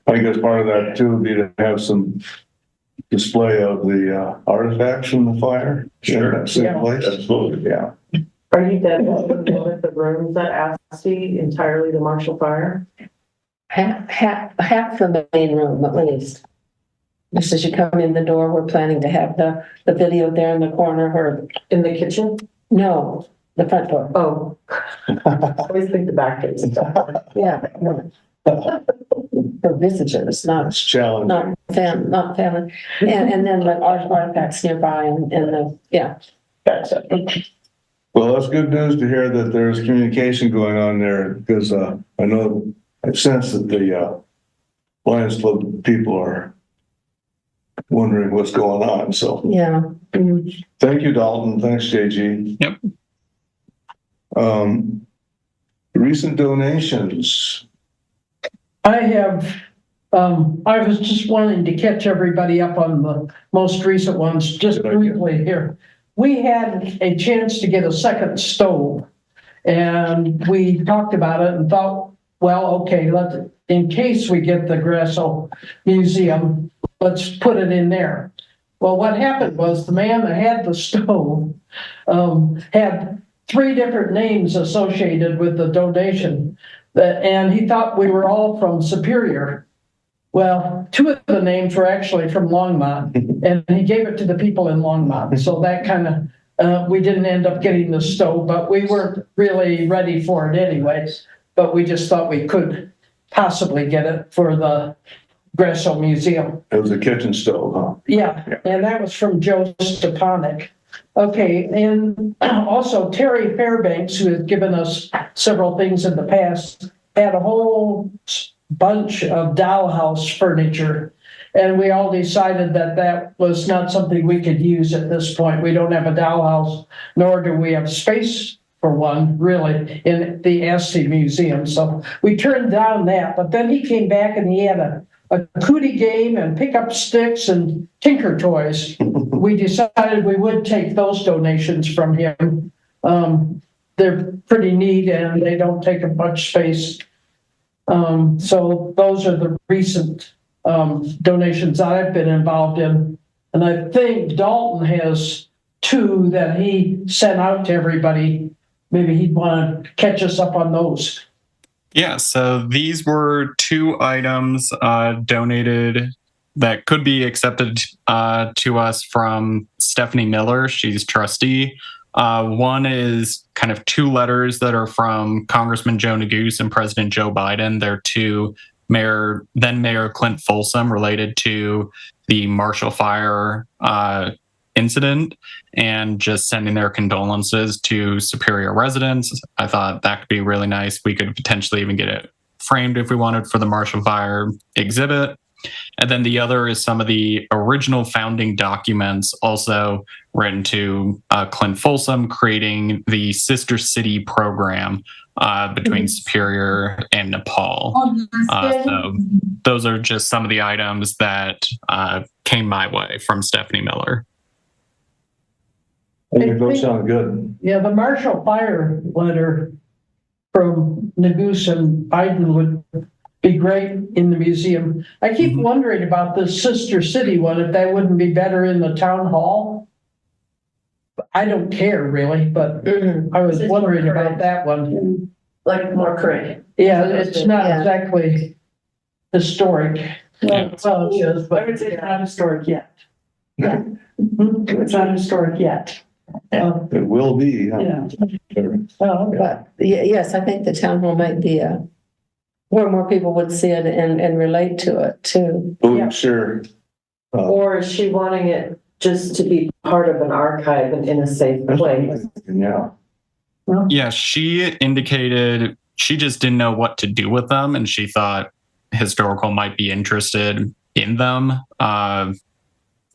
I think that's part of that too, would be to have some display of the artifacts from the fire. Sure. In that same Yeah. place. Absolutely. Yeah. Are you dedicating one of the rooms at Asti entirely to Marshall Fire? Half the main room at least. Just as you come in the door, we're planning to have the video there in the corner or, In the kitchen? no, the front door. Oh. I always think the back is. Yeah. No. For visitors, not It's challenging. not family. And then the artifacts nearby and yeah. Gotcha. Well, that's good news to hear that there's communication going on there, because I know, I sense that the Lions Club people are wondering what's going on, so. Yeah. Thank you, Dalton. Thanks, JG. Yep. Recent donations. I was just wanting to catch everybody up on the most recent ones, just Good idea. briefly here. We had a chance to get a second stove and we talked about it and thought, well, okay, in case we get the Grasso Museum, let's put it in there. Well, what happened was the man that had the stove had 3 different names associated with the donation, and he thought we were all from Superior. Well, 2 of the names were actually from Longmont, and he gave it to the people in Longmont. So that kind of, we didn't end up getting the stove, but we weren't really ready for it anyways. But we just thought we could possibly get it for the Grasso Museum. It was a kitchen stove, huh? Yeah, and that was from Joe Stepanek. Okay, and also Terry Fairbanks, who has given us several things in the past, had a whole bunch of dollhouse furniture. And we all decided that that was not something we could use at this point. We don't have a dollhouse, nor do we have space for one, really, in the Essie Museum. So we turned down that, but then he came back and he had a cootie game and pick up sticks and tinker toys. We decided we would take those donations from him. They're pretty neat and they don't take up much space. So those are the recent donations I've been involved in. And I think Dalton has 2 that he sent out to everybody. Maybe he'd want to catch us up on those. Yeah, so these were 2 items donated that could be accepted to us from Stephanie Miller. She's trustee. One is kind of 2 letters that are from Congressman Joe Neguse and President Joe Biden. They're to then Mayor Clint Folsom related to the Marshall Fire incident and just sending their condolences to Superior residents. I thought that could be really nice. We could potentially even get it framed if we wanted for the Marshall Fire exhibit. And then the other is some of the original founding documents also written to Clint Folsom, creating the Sister City program between Superior and Nepal. So those are just some of the items that came my way from Stephanie Miller. I think those sound good. Yeah, the Marshall Fire letter from Neguse and Biden would be great in the museum. I keep wondering about the Sister City one, if that wouldn't be better in the town hall. I don't care really, but I was wondering about that one. Like more current. Yeah, it's not exactly historic. Well, Well, it is, I but would say it's not historic yet. Yeah. It's not historic yet. It will be. Huh? Yeah. oh, okay. But yes, I think the town hall might be where more people would see it and relate to it too. Oh, sure. Or is she wanting it just to be part of an archive and in a safe place? Yeah. Yeah, she indicated she just didn't know what to do with them, and she thought historical might be interested in them.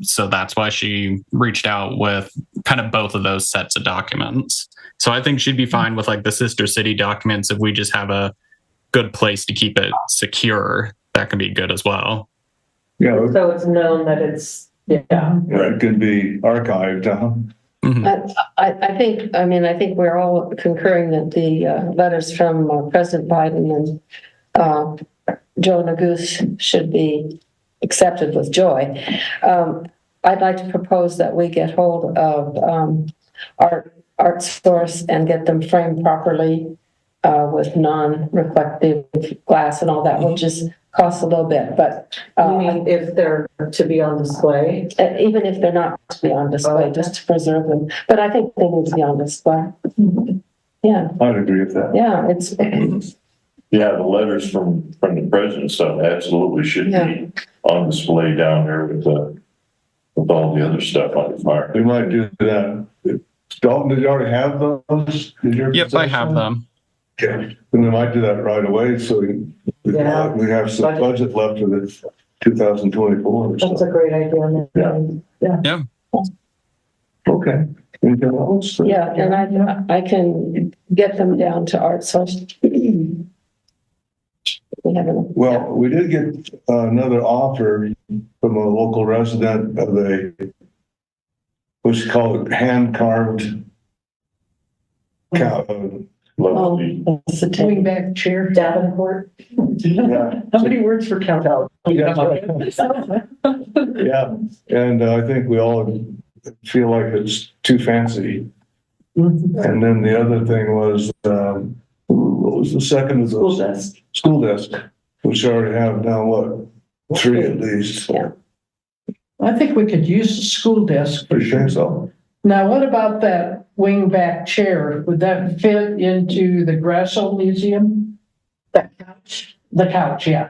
So that's why she reached out with kind of both of those sets of documents. So I think she'd be fine with like the Sister City documents if we just have a good place to keep it secure. That can be good as well. Yeah. So it's known that it's, It can be archived. I think we're all concurring that the letters from President Biden and Joe Neguse should be accepted with joy. I'd like to propose that we get hold of Art Source and get them framed properly with non-reflective glass and all that, which is costs a little bit, but you mean if they're to be on display? Even if they're not to be on display, just to preserve them. But I think they need to be on display. Yeah. I'd agree with that. Yeah, it's Yeah, the letters from the president stuff absolutely should be on display down there with all the other stuff on the fire. We might do that. Dalton, did you already have those? Yep, I have them. Okay, then we might do that right away, so we have some budget left for the 2024. That's a great idea. Yeah. Okay. Anything else? yeah, and I can get them down to Art Source. Well, we did get another offer from a local resident of what's called hand carved cow. It's a wingback chair. Davenport. Yeah. How many words for count? Yeah, and I think we all feel like it's too fancy. And then the other thing was, what was the second of those? School desk. School desk, which already have now 3 at least. Yeah. I think we could use the school desk. For sure. So. Now, what about that wingback chair? Would that fit into the Grasso Museum? That couch? The couch, yeah.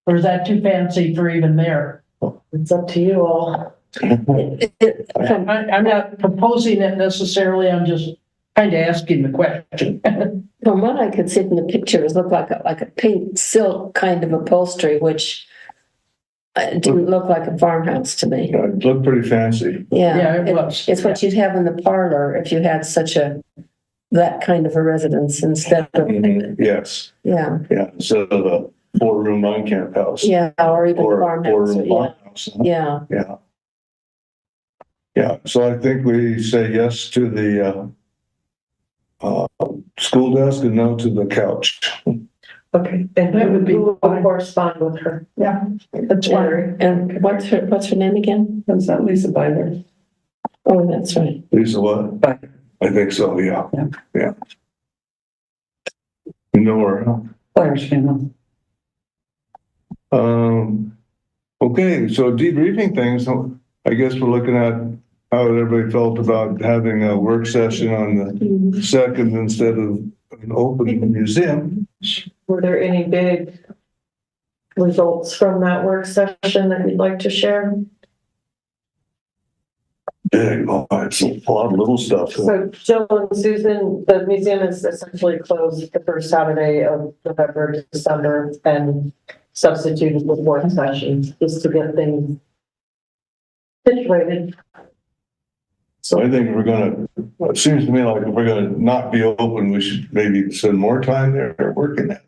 Or is that too fancy for even there? It's up to you all. I'm not proposing it necessarily, I'm just kind of asking the question. From what I could see from the pictures, looked like a pink silk kind of upholstery, which didn't look like a farmhouse to me. It looked pretty fancy. Yeah, it was. It's what you'd have in the parlor if you had such a that kind of a residence instead of, Yes, yeah, yeah, instead of a 4-room on-camp house. yeah, or even Or a farmhouse, 4-room yeah, farmhouse. yeah. Yeah. Yeah, so I think we say yes to the school desk and no to the couch. Okay, and That would be who will fine. correspond with her? Yeah, that's fine. And what's her name again? That's not Lisa Byler. Oh, that's right. Lisa, what? Byler. I think so, yeah. Yeah. Yeah. You know her, huh? Byler's family. Okay, so debriefing things, I guess we're looking at how everybody felt about having a work session on the second instead of an open museum. Were there any big results from that work session that you'd like to share? Big, oh, it's a lot of little stuff. So Jill and Susan, the museum is essentially closed the first Saturday of November, December, and substituted with work sessions just to get things situated. So I think it seems to me like if we're gonna not be open, we should maybe spend more time there working at it.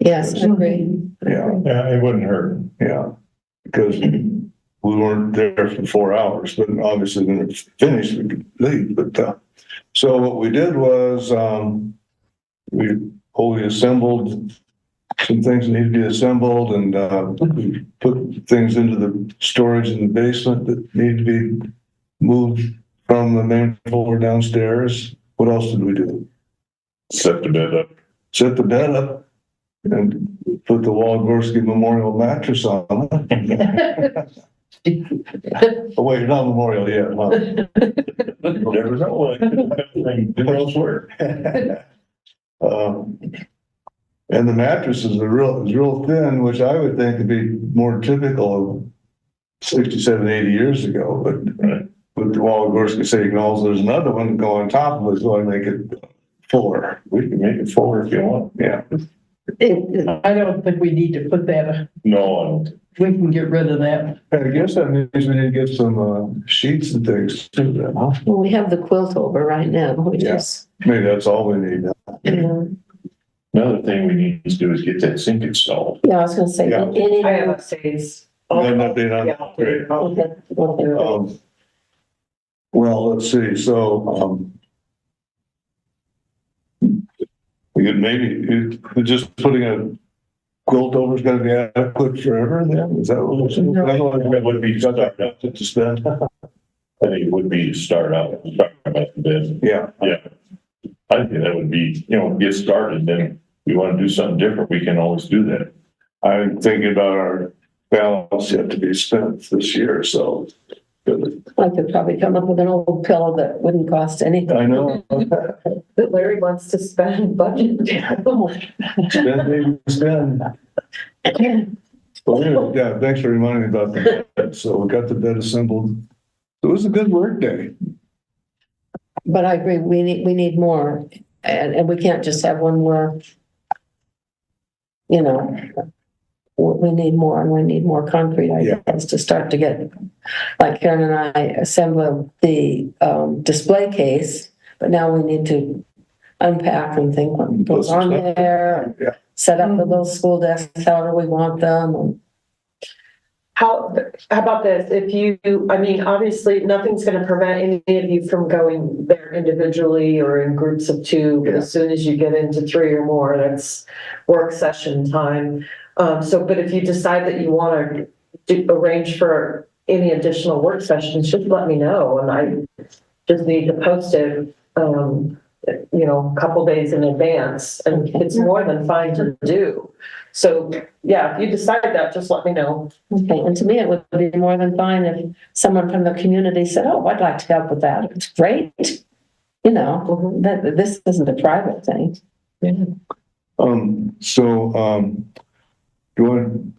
Yes, I agree. Yeah, Yeah, it wouldn't hurt. yeah, because we weren't there for 4 hours, but obviously when it's finished, we could leave. But, so what we did was, we wholly assembled some things that need to be assembled, and, we put things into the storage in the basement that need to be moved from the main floor downstairs. What else did we do? Set the bed up. Set the bed up and put the Walgorski Memorial mattress on it. Oh, wait, not Memorial yet, huh? Never know what elsewhere. And the mattresses are real thin, which I would think would be more typical of 67, 80 years ago, but with the Walgorski signals, there's another one go on top of it, so I make it 4. We can make it 4 if you want. Yeah. I don't think we need to put that, No, we can get rid of that. I guess that means we need to get some sheets and things too, then, huh? Well, we have the quilt over right now, which is, Maybe that's all we need now. another thing we need to do is get that sink installed. yeah, I was gonna say, Yeah. any. I have updates. Then update on that, great. Okay. Well, let's see, so, we could maybe, just putting a quilt over is gonna be adequate forever then? Is that what we're saying? No. I know it would be start out to spend. I think it would be to start out, talking about the bed. Yeah, Yeah. I think that would be, get started, then we want to do something different, we can always do that. I'm thinking about our balance yet to be spent this year, so. I could probably come up with an old pillow that wouldn't cost anything. I know. But Larry wants to spend budget. Spend, baby, spend. Well, anyway, yeah, thanks for reminding me about that. So we got the bed assembled. It was a good work day. But I agree, we need more, and we can't just have one where, we need more, and we need more concrete ideas to start to get, like Karen and I assembled the display case, but now we need to unpack and think what goes on there, Yeah. set up the little school desks however we want them. And How about this? If you, obviously, nothing's going to prevent any of you from going there individually or in groups of 2. But as soon as you get into 3 or more, that's work session time. But if you decide that you want to arrange for any additional work sessions, just let me know. And I just need to post it, a couple days in advance. And it's more than fine to do. So, yeah, if you decide that, just let me know. Okay, and to me, it would be more than fine if someone from the community said, "Oh, I'd like to help with that." It's great, that this isn't a private thing. Yeah. You want to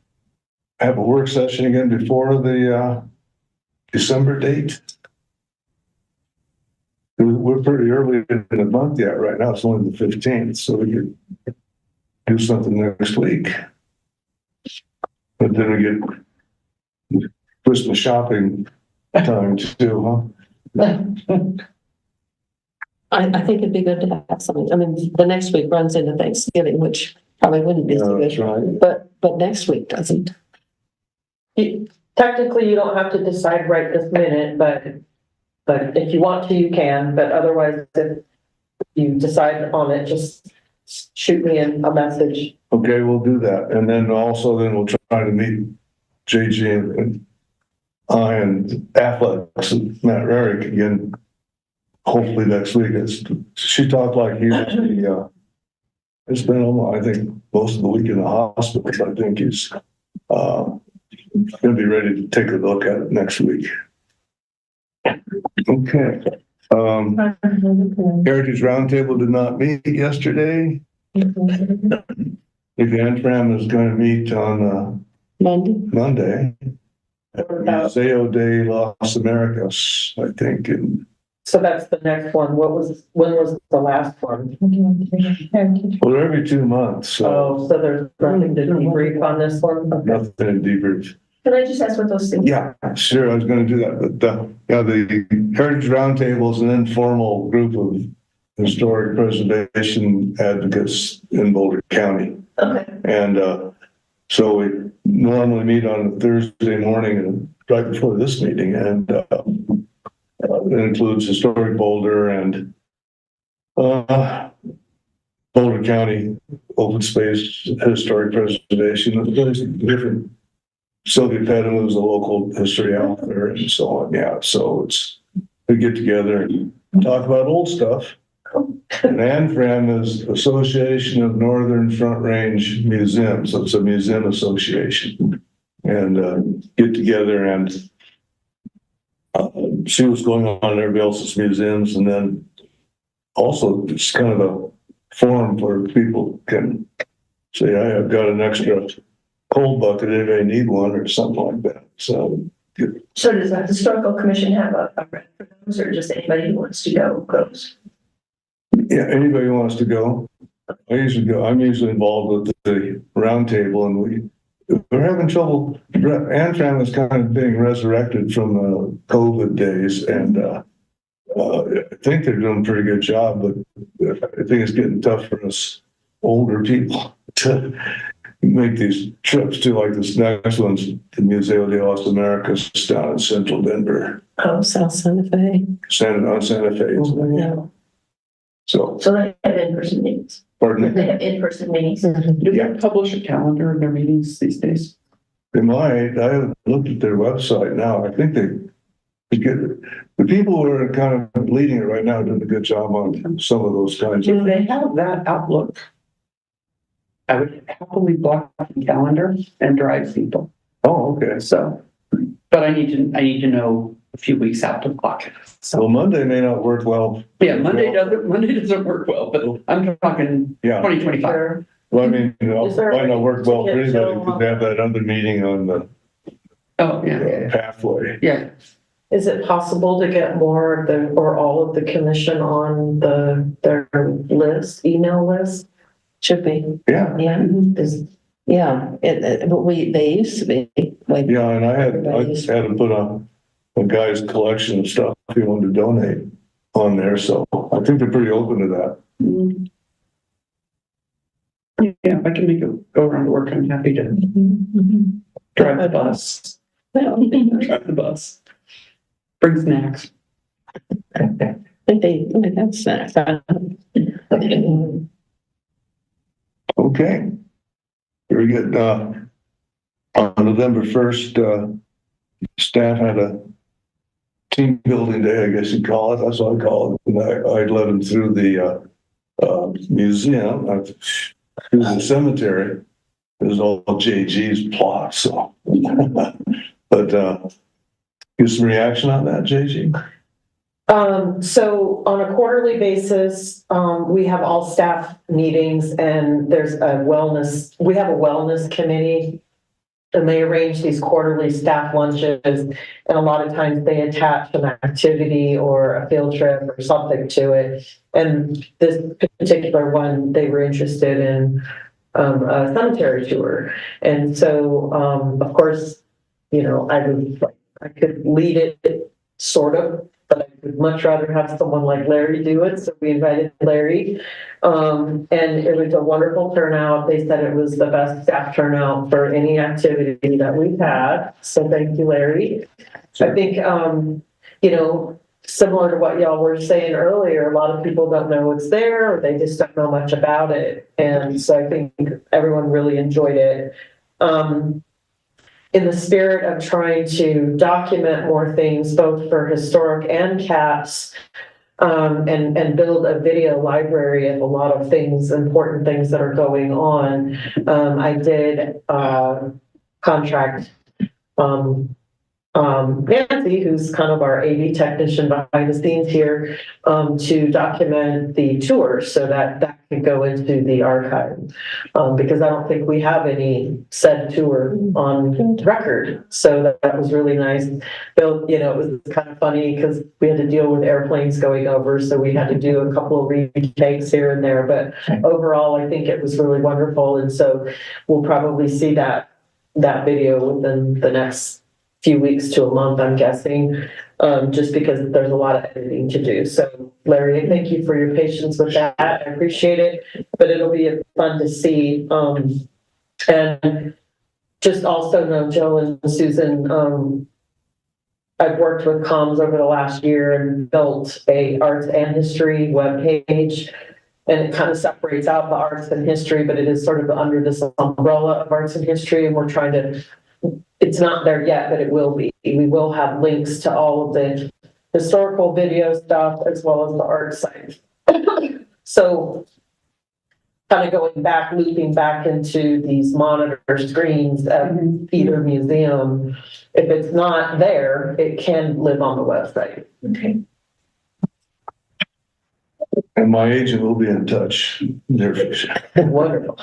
have a work session again before the December date? We're pretty early in the month yet. Right now, it's only the 15th, so we could do something next week. But then we get Christmas shopping time too, huh? I think it'd be good to have something. I mean, the next week runs into Thanksgiving, which probably wouldn't be so That's good, right. but next week doesn't. Technically, you don't have to decide right this minute, but if you want to, you can, but otherwise, if you decide on it, just shoot me a message. Okay, we'll do that. And then also then we'll try to meet JG and I and Athletics and Matt Rarick again, hopefully next week. She talked like he was it's been almost, I think, most of the week in the hospital. I think he's gonna be ready to take a look at it next week. Okay. Heritage Roundtable did not meet yesterday. If Antrim is going to meet on Monday. Museo de las Americas, I think. And So that's the next one. When was the last one? well, they're every 2 months, so Oh, so there's nothing to debrief on this one? nothing to debrief. Can I just ask what those things? Yeah, sure, I was gonna do that, but the Heritage Roundtable is an informal group of historic preservation advocates in Boulder County. Okay. And so we normally meet on a Thursday morning and right before this meeting, and it includes historic Boulder and Boulder County open space historic preservation. There's different. Sylvia Pettit was a local history author and so on. Yeah, so we get together and talk about old stuff. And ANFRAM is Association of Northern Front Range Museums. So it's a museum association, and get together and see what's going on in everybody else's museums, and then also it's kind of a forum where people can say, I've got an extra cold bucket, anybody need one or something like that. So does the historical commission have a rep for those, or just anybody who wants to go goes? yeah, anybody who wants to go. I usually go. I'm usually involved with the roundtable, and we're having trouble. Antrim is kind of being resurrected from the COVID days, and I think they're doing a pretty good job, but I think it's getting tough for us older people to make these trips to, like this next one's the Museo de las Americas down in central Denver. Oh, South Santa Fe. Santa Fe. Yeah. So they have in-person meetings. Pardon me? They have in-person meetings. Do they publish a calendar of their meetings these days? They might. I haven't looked at their website now. I think they get the people who are kind of leading it right now doing a good job on some of those kinds of. If they have that outlook, I would happily block the calendar and drive people. Oh, okay. So, but I need to know a few weeks out to block it. So Well, Monday may not work well. yeah, Monday doesn't work well, but I'm talking Yeah. 2025. Well, I mean, Is there a might not work well for way to anybody get because they have that other meeting on the Oh, yeah. pathway. Yeah. Is it possible to get more of the, or all of the commission on their list, email list? Should be. Yeah. Yeah. Yeah. But they used to be. Like, Yeah, and I had to put a guy's collection of stuff he wanted to donate on there, so I think they're pretty open to that. Yeah, if I can make it go around to work, I'm happy to drive the bus. Drive the bus. Bring snacks. I think they have snacks. Okay. Very good. On November 1st, staff had a team building day, I guess you'd call it. That's what I call it. And I led them through the museum, through the cemetery. It was all JG's plot, so. But give some reaction on that, JG. So on a quarterly basis, we have all staff meetings, and there's we have a wellness committee, and they arrange these quarterly staff lunches, and a lot of times they attach an activity or a field trip or something to it. And this particular one, they were interested in a cemetery tour. And so, of course, I could lead it sort of, but would much rather have someone like Larry do it, so we invited Larry. And it was a wonderful turnout. They said it was the best staff turnout for any activity that we've had, so thank you, Larry. I think, you know, similar to what y'all were saying earlier, a lot of people don't know it's there, or they just don't know much about it. And so I think everyone really enjoyed it. In the spirit of trying to document more things, both for historic and CAPS, and build a video library of a lot of things, important things that are going on, I did contract Nancy, who's kind of our AV technician behind the scenes here, to document the tours so that could go into the archive. Because I don't think we have any said tour on record. So that was really nice. Bill, you know, it was kind of funny because we had to deal with airplanes going over, so we had to do a couple of retakes here and there. But overall, I think it was really wonderful. And so we'll probably see that video within the next few weeks to a month, I'm guessing, just because there's a lot of editing to do. So Larry, thank you for your patience with that. I appreciate it, but it'll be fun to see. And just also know Joe and Susan, I've worked with comms over the last year and built a arts and history webpage. And it kind of separates out the arts and history, but it is sort of under this umbrella of arts and history. And we're trying to, it's not there yet, but it will be. We will have links to all of the historical video stuff as well as the art site. So kind of going back, looping back into these monitor screens at either museum. If it's not there, it can live on the website. Okay. And my agent will be in touch. Wonderful.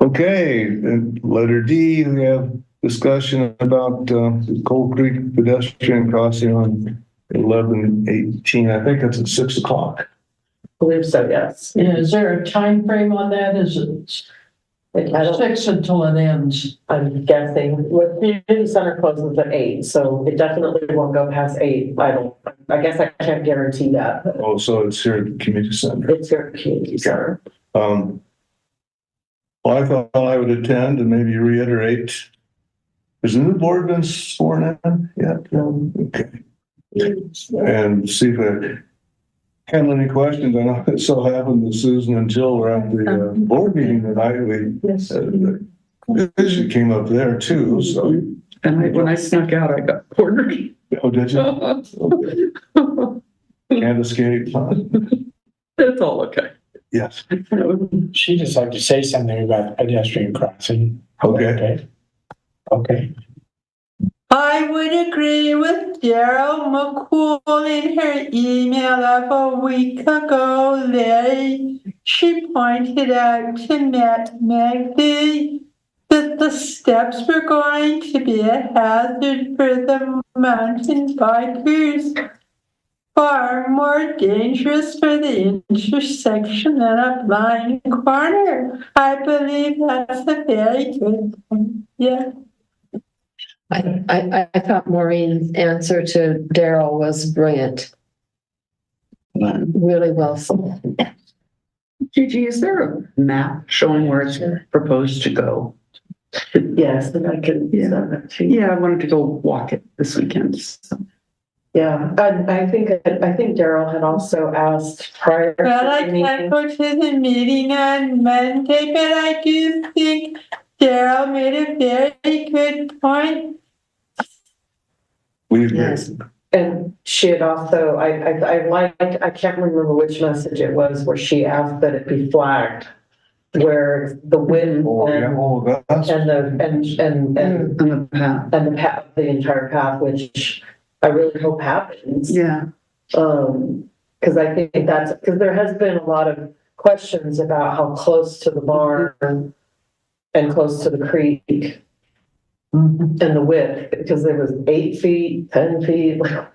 Okay, and letter D, we have discussion about the Cold Creek pedestrian crossing on 11/18. I think it's at 6 o'clock. I believe so, yes. Yeah, is there a time frame on that? Is it 6 until it ends? I'm guessing. Well, community center closes at 8, so it definitely won't go past 8. I guess I can't guarantee that. Oh, so it's here at the community center. It's here at the community center. Well, I thought I would attend and maybe reiterate. Has the new board been sworn in yet? No. Okay. And see if I handle any questions. I know it so happened that Susan and Jill were at the board meeting tonight. The issue came up there too. So, and when I snuck out, I got cornered. Oh, did you? Okay. Can't escape. Huh? It's all okay. Yes. She just like to say something about pedestrian crossing. Okay. Okay. I would agree with Daryl McCool in her email of a week ago, Larry. She pointed out to Matt Magdy that the steps were going to be a hazard for the mountain bikers. Far more dangerous for the intersection than a blind corner. I believe that's a very good point. Yeah. I thought Maureen's answer to Daryl was brilliant. Really well said. Gigi, is there a map showing where it's proposed to go? Yes, and I can send that to you. Yeah, I wanted to go walk it this weekend. So. Yeah, and I think Daryl had also asked prior. Well, I can't go to the meeting on Monday, but I do think Daryl made a very good point. We agree. Yes. And she had also, I can't remember which message it was where she asked that it be flagged, where the wind and the path, the entire path, which I really hope happens. Yeah. Because I think because there has been a lot of questions about how close to the barn and close to the creek. And the width, because it was 8 feet, 10 feet, like a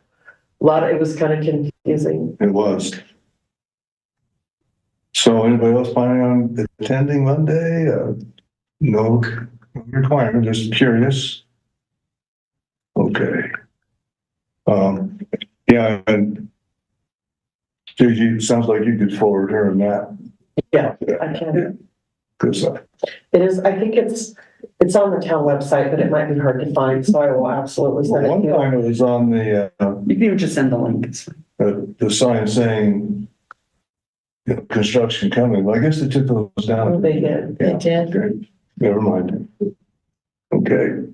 lot of, it was kind of confusing. It was. So anybody else planning on attending Monday? No requirement, just curious. Okay. Yeah, and Gigi, it sounds like you could forward her and that. Yeah, I can. Good stuff. It is, I think it's on the town website, but it might be hard to find, so I will absolutely send it to One you. time it was on the, You can even just send the link. It's fine. the sign saying, you know, construction coming. Well, I guess they took those down. They did. Yeah, They did. okay. Never mind. Okay.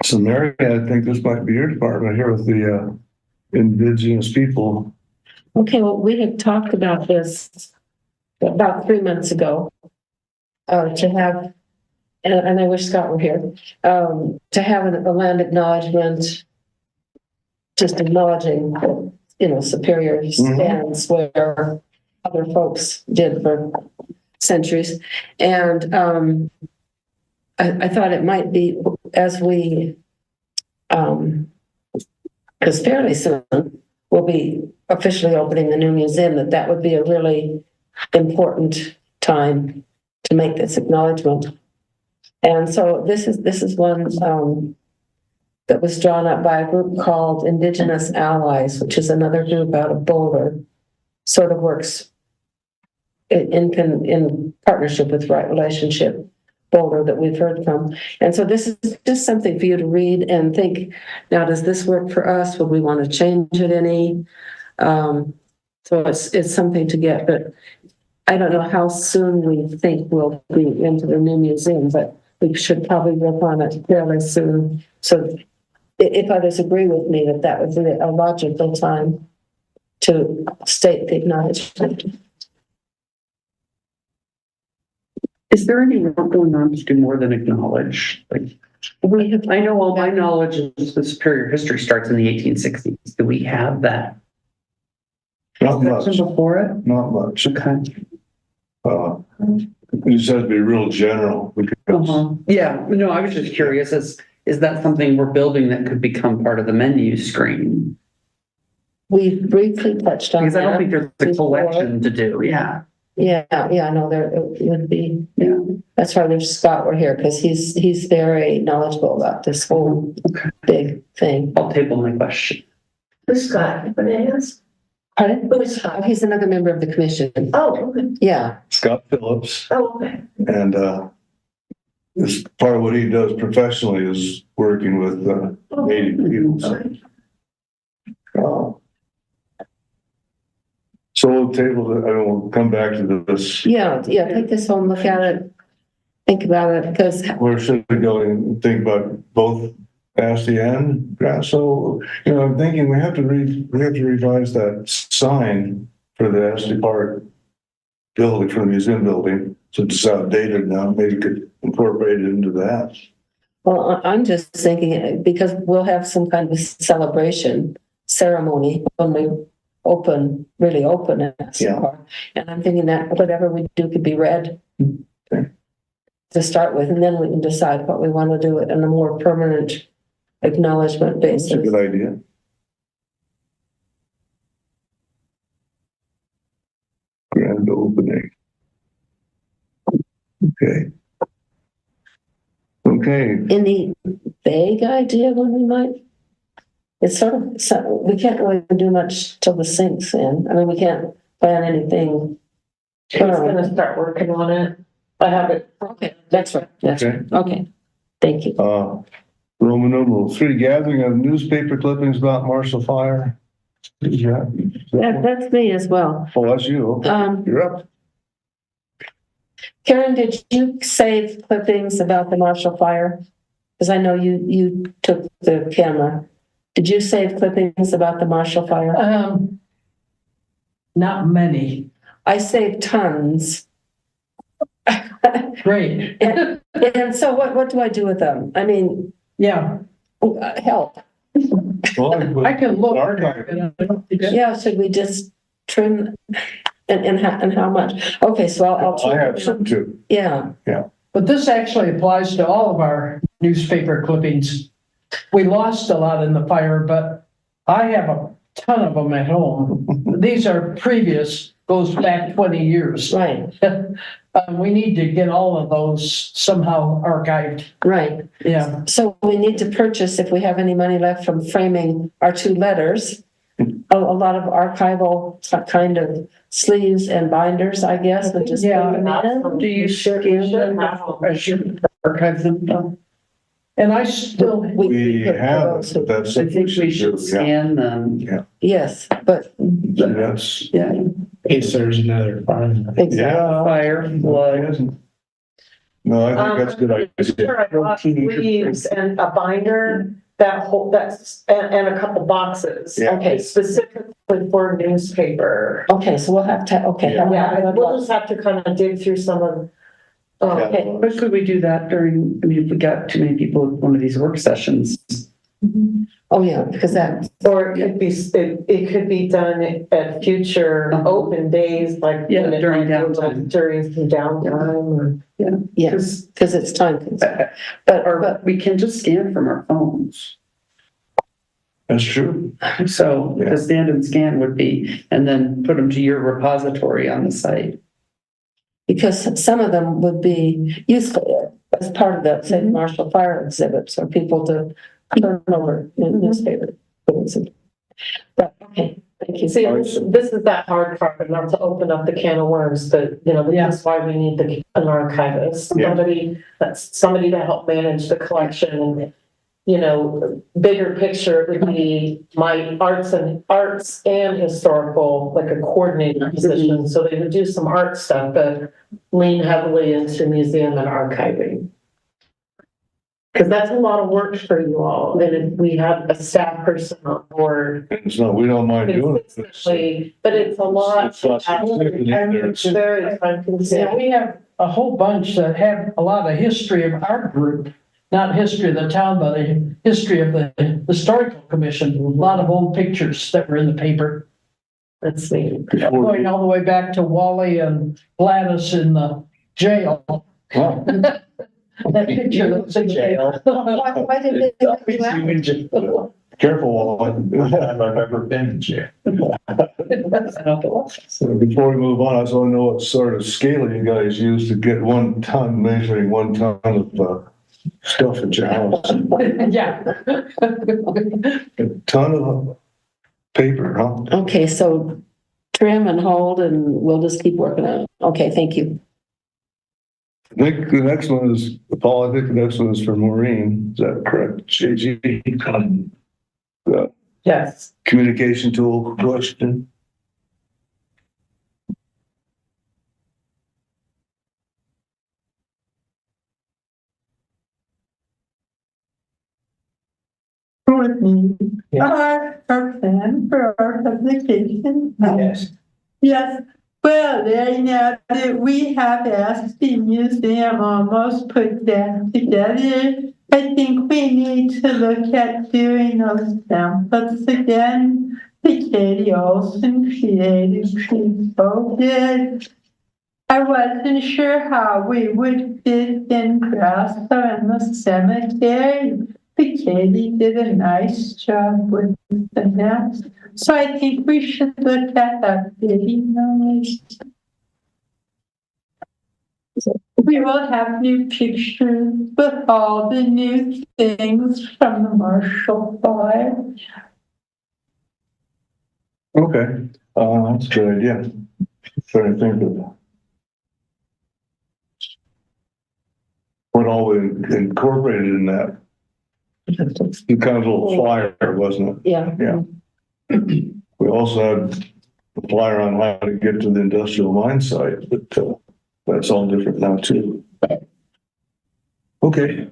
So Mary, I think this might be your department here with the indigenous people. Okay, well, we had talked about this about 3 months ago. To have, and I wish Scott were here, to have a land acknowledgement, just acknowledging, you know, Superior stands where other folks did for centuries. And I thought it might be as we, because fairly soon we'll be officially opening the new museum, that would be a really important time to make this acknowledgement. And so this is one that was drawn up by a group called Indigenous Allies, which is another group out of Boulder, sort of works in partnership with Right Relationship Boulder that we've heard from. And so this is just something for you to read and think, now, does this work for us? Would we want to change it any? So it's something to get, but I don't know how soon we think we'll be into the new museum, but we should probably work on it fairly soon. So if others agree with me that would be a logical time to state the acknowledgement. Is there any work going on to do more than acknowledge? Like, I know all my knowledge of the Superior history starts in the 1860s. Do we have that? Not much. Before it? Not much. Okay. It just has to be real general. Because Yeah, no, I was just curious, is that something we're building that could become part of the menu screen? We've briefly touched on that. Because I don't think there's a collection to do, yeah. Yeah, no, there it would be. Yeah. That's why there's Scott we're here, because he's very knowledgeable about this whole big thing. I'll table my question. Who's Scott? What did I ask? Pardon? Who is Scott? He's another member of the commission. Oh, okay. Yeah. Scott Phillips. Oh, okay. And this part of what he does professionally is working with Native people. So we'll table it. I mean, we'll come back to this. Yeah, take this home, look at it, think about it, because Where should we go and think about both Asti and Grasso? You know, I'm thinking we have to revise that sign for the Asti Park building, for the museum building, since it's outdated now. Maybe could incorporate it into that. well, I'm just thinking, because we'll have some kind of celebration ceremony when we really open it. And I'm thinking that whatever we do could be read to start with, and then we can decide what we want to do it on a more permanent acknowledgement basis. That's a good idea. Grand opening. Okay. Any vague idea when we might? It's sort of, we can't really do much till the sink's in. I mean, we can't plan anything. He's gonna start working on it. I have it. Okay, that's right. Okay. Thank you. Roman numeral 3, gathering of newspaper clippings about Marshall Fire. That's me as well. Oh, that's you. Okay. You're up. Karen, did you save clippings about the Marshall Fire? Because I know you took the camera. Did you save clippings about the Marshall Fire? Not many. I saved tons. Great. And so what do I do with them? I mean, yeah, help. Well, I can look. Yeah, should we just trim and how much? Okay, so I'll I have some too. Yeah. But this actually applies to all of our newspaper clippings. We lost a lot in the fire, but I have a ton of them at home. these are previous, goes back 20 years. Right, We need to get all of those somehow archived. right. Yeah. So we need to purchase, if we have any money left from framing our 2 letters, a lot of archival kind of sleeves and binders, I guess, and just put them in. Do you scan them as you archive them? though? And I still, We have, that's. I think we should scan them. Yeah. Yes, but That's. Yeah. In case there's another fire. Yeah. Fire, flood. No, I think that's a good idea. Sure, I bought sleeves and a binder, that's, and a couple boxes. Yeah. Okay. Specifically for newspaper. okay, so we'll have to, okay. Yeah, we'll just have to kind of dig through some of. Okay. But could we do that during, I mean, if we got too many people at one of these work sessions? Oh, yeah, because that, Or it could be done at future open days, like. Yeah, when it during might go downtime. During some downtime or. yes, because it's time consuming. But Or we can just scan from our phones. That's true. So the stand and scan would be, and then put them to your repository on the site. because some of them would be useful as part of the, say, Marshall Fire exhibits for people to turn over in newspaper. But, okay, thank you. See, this is that hard part, not to open up the can of worms, but, you know, that's why we need an archivist, somebody to help manage the collection. And, you know, bigger picture would be my arts and historical, like a coordinating position. So they would do some art stuff, but lean heavily into museum and archiving. Because that's a lot of work for you all. And if we have a staff person on board. So we don't mind doing it. Consistently, but it's a lot. It's Very time consuming. Yeah, we have a whole bunch that have a lot of history of our group, not history of the town, but a history of the historical commission. A lot of old pictures that were in the paper. That's neat. Going all the way back to Wally and Gladys in the jail. Wow. That picture that's in jail. Why did they let you out? Careful. I've ever been in jail. So before we move on, I just want to know what sort of scale you guys use to get 1 ton, measuring 1 ton of stuff at your house. Yeah. A ton of paper, huh? Okay, so trim and hold and we'll just keep working on it. Okay, thank you. I think the next one is, Paul, I think the next one is for Maureen. Is that correct? JG? The Yes. communication tool question. With me, our plan for our publication. Yes. Yes, well, now that we have asked the museum almost put that together, I think we need to look at doing those pamphlets again. The Katie Olson Creative People did. I wasn't sure how we would fit in Grasso in the cemetery. But Katie did a nice job with the maps. So I think we should look at updating those. We will have new pictures with all the new things from the Marshall Fire. Okay, that's a good idea. Trying to think of what all we incorporated in that. Kind of little flyer, wasn't it? Yeah. Yeah. We also had a flyer on how to get to the industrial mine site, but that's all different now too. Okay.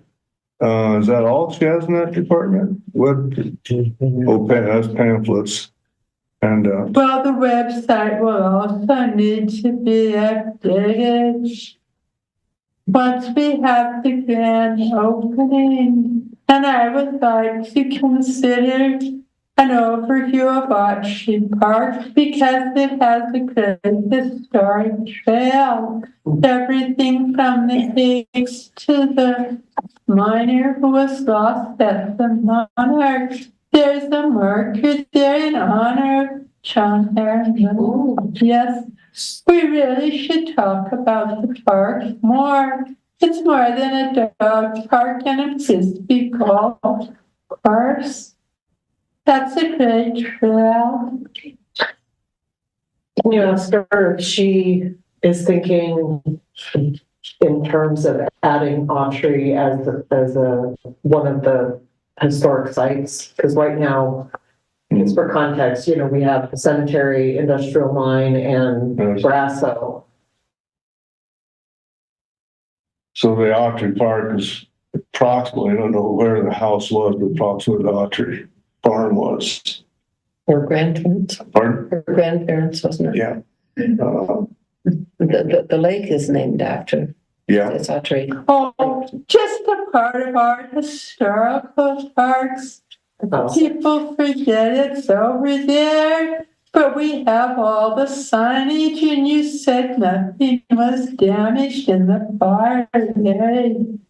Is that all she has in that department? What? That's pamphlets. And Well, the website will also need to be updated once we have the grand opening. And I would like to consider an overview of Archie Park because it has a great historic trail. Everything from the Higgs to the miner who was lost at the Monarch. There's a marker there in honor John Harris. Yes, we really should talk about the park more. It's more than a dog park and a frisbee golf course. That's a great trail. Can you ask her if she is thinking in terms of adding Autry as a one of the historic sites? Because right now, just for context, you know, we have the cemetery, industrial mine, and Grasso. So the Autry Park is approximately, I don't know where the house was, but approximately the Autry farm was. Her grandparents. Pardon? Her grandparents, wasn't it? Yeah. The lake is named after. Yeah. It's Autry. Oh, just a part of our historical parks. People forget it's over there, but we have all the signage, and you said nothing was damaged in the fire.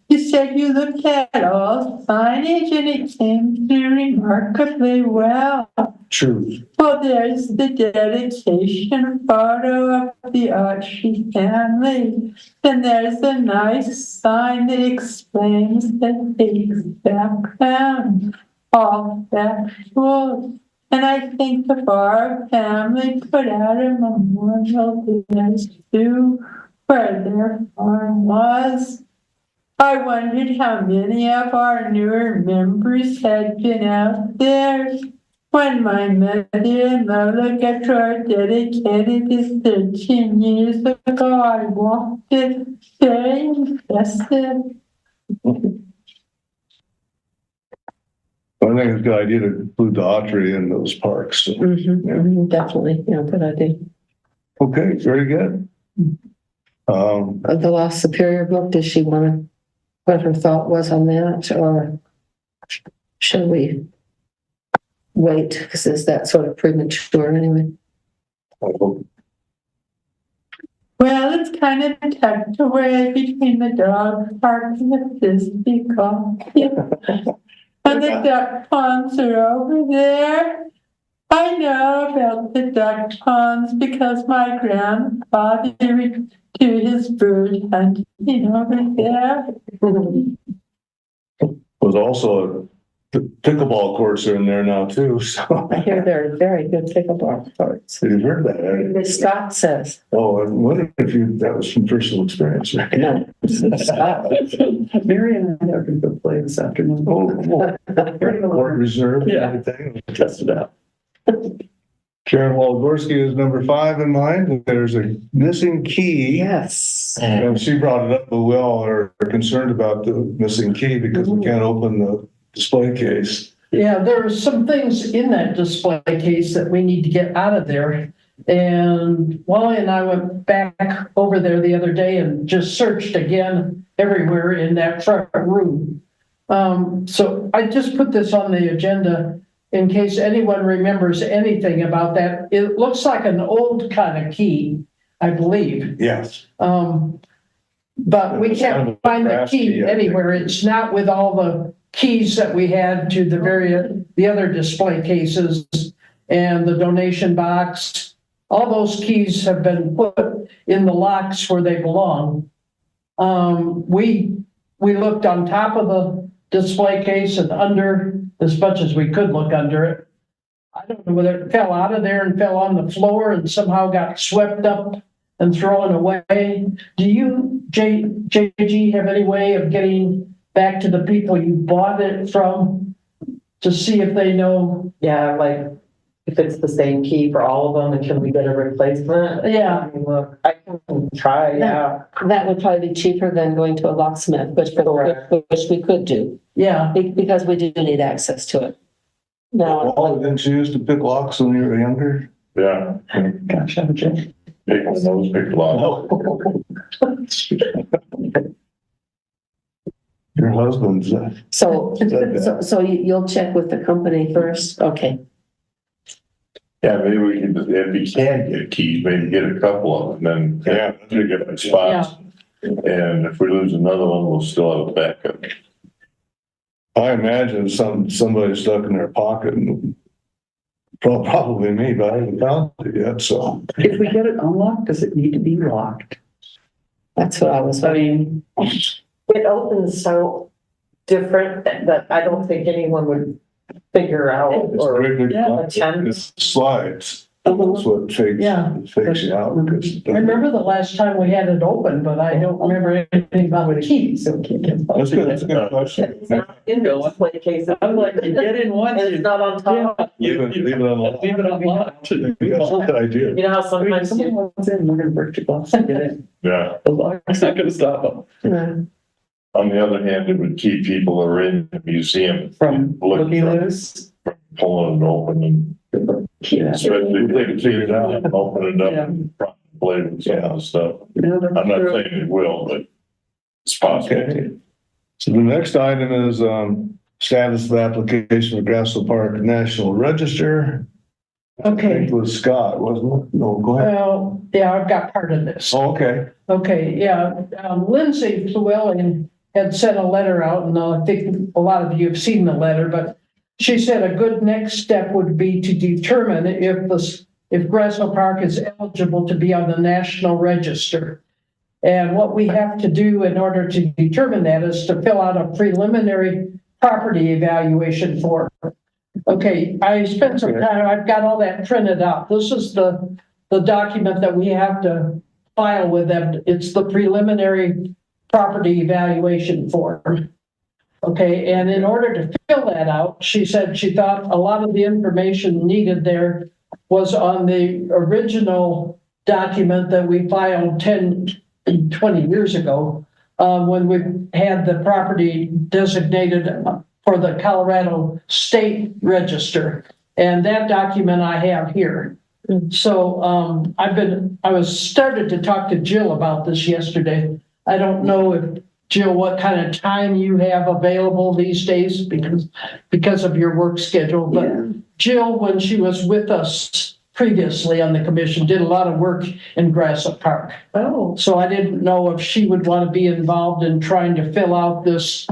You said you looked at all signage and it came through remarkably well. True. Well, there's the dedication photo of the Autry family. Then there's a nice sign that explains the Higgs background, all factual. And I think the Barr family put out a memorial there too, where their farm was. I wondered how many of our newer members had been out there. When my mother and mother got dedicated this 13 years ago, I walked it. Very impressive. I think it's a good idea to include the Autry in those parks. So. Definitely, yeah, good idea. Okay, very good. The Lost Superior book, does she want to, what her thought was on that, or should we wait, because is that sort of premature anyway? Well, it's kind of tucked away between the dog park and the frisbee golf. And the duck ponds are over there. I know about the duck ponds because my grandfather would do his bird hunting over there. Was also the pickleball courts are in there now too. So I hear they're very good pickleball courts. You've heard that, right? Scott says. Oh, I wonder if that was from personal experience, right? No, Scott. Mary and I are going to go play this afternoon. Court reserve. Yeah. Everything. Test it out. Karen Walgorski is number 5 in mine. There's a missing key. Yes. And she brought it up, but we all are concerned about the missing key because we can't open the display case. Yeah, there are some things in that display case that we need to get out of there. And Wally and I went back over there the other day and just searched again everywhere in that front room. So I just put this on the agenda in case anyone remembers anything about that. It looks like an old kind of key, I believe. Yes. But we can't find the key anywhere. It's not with all the keys that we had to the other display cases and the donation box. All those keys have been put in the locks where they belong. We looked on top of the display case and under as much as we could look under it. I don't know whether it fell out of there and fell on the floor and somehow got swept up and thrown away. Do you, JG, have any way of getting back to the people you bought it from to see if they know? Yeah, like if it's the same key for all of them and can we get a replacement? Yeah. I mean, look, I can try, yeah. That would probably be cheaper than going to a locksmith, which we could do. Yeah. Because we do need access to it. Now, Wally, didn't you used to pick locks when you were younger? Yeah. Gosh, I'm Jim. Pick one of those, pick locks. Your husband's so you'll check with the company first? Okay. Yeah, maybe we can, if we can get keys, maybe get a couple of them, then pick different spots. And if we lose another one, we'll still have a backup. I imagine somebody stuck in their pocket and Probably me, but I haven't found it yet, so. If we get it unlocked, does it need to be locked? That's what I was I wondering. mean, It opens so different that I don't think anyone would figure out It's or very good. attempt. It slides. That's what takes, Yeah. takes you out. because- I remember the last time we had it open, but I don't remember anything about the keys. That's good, that's a good question. It's not in the display case. I'm like, you get in once, and it's not on top. Leave it unlocked. leave it unlocked. That's a good idea. You know how sometimes Someone you, wants in, we're gonna break your glass and get in. Yeah. The lock's not gonna stop them. No. On the other hand, it would keep people who are in the museum From looking loose. pulling it open and Yeah. especially if they can figure it out, and open it up Yeah. and play with some of the stuff. No, that's I'm not true. saying it will, but it's possible. Okay. So the next item is, status of application for Grassl Park National Register. I Okay, think it was Scott, wasn't it? No, go ahead. well, yeah, I've got part of this. Oh, okay. Okay, yeah, Lindsay Llewellyn had sent a letter out, and I think a lot of you have seen the letter, but she said a good next step would be to determine if Grassl Park is eligible to be on the National Register. And what we have to do in order to determine that is to fill out a preliminary property evaluation form. Okay, I spent some time, I've got all that printed out. This is the document that we have to file with them. It's the preliminary property evaluation form. Okay, and in order to fill that out, she said she thought a lot of the information needed there was on the original document that we filed 10, 20 years ago, when we had the property designated for the Colorado State Register. And that document I have here. So I was started to talk to Jill about this yesterday. I don't know if, Jill, what kind of time you have available these days because of your work schedule. But Jill, when she was with us previously on the commission, did a lot of work in Grassl Park. oh, So I didn't know if she would want to be involved in trying to fill out this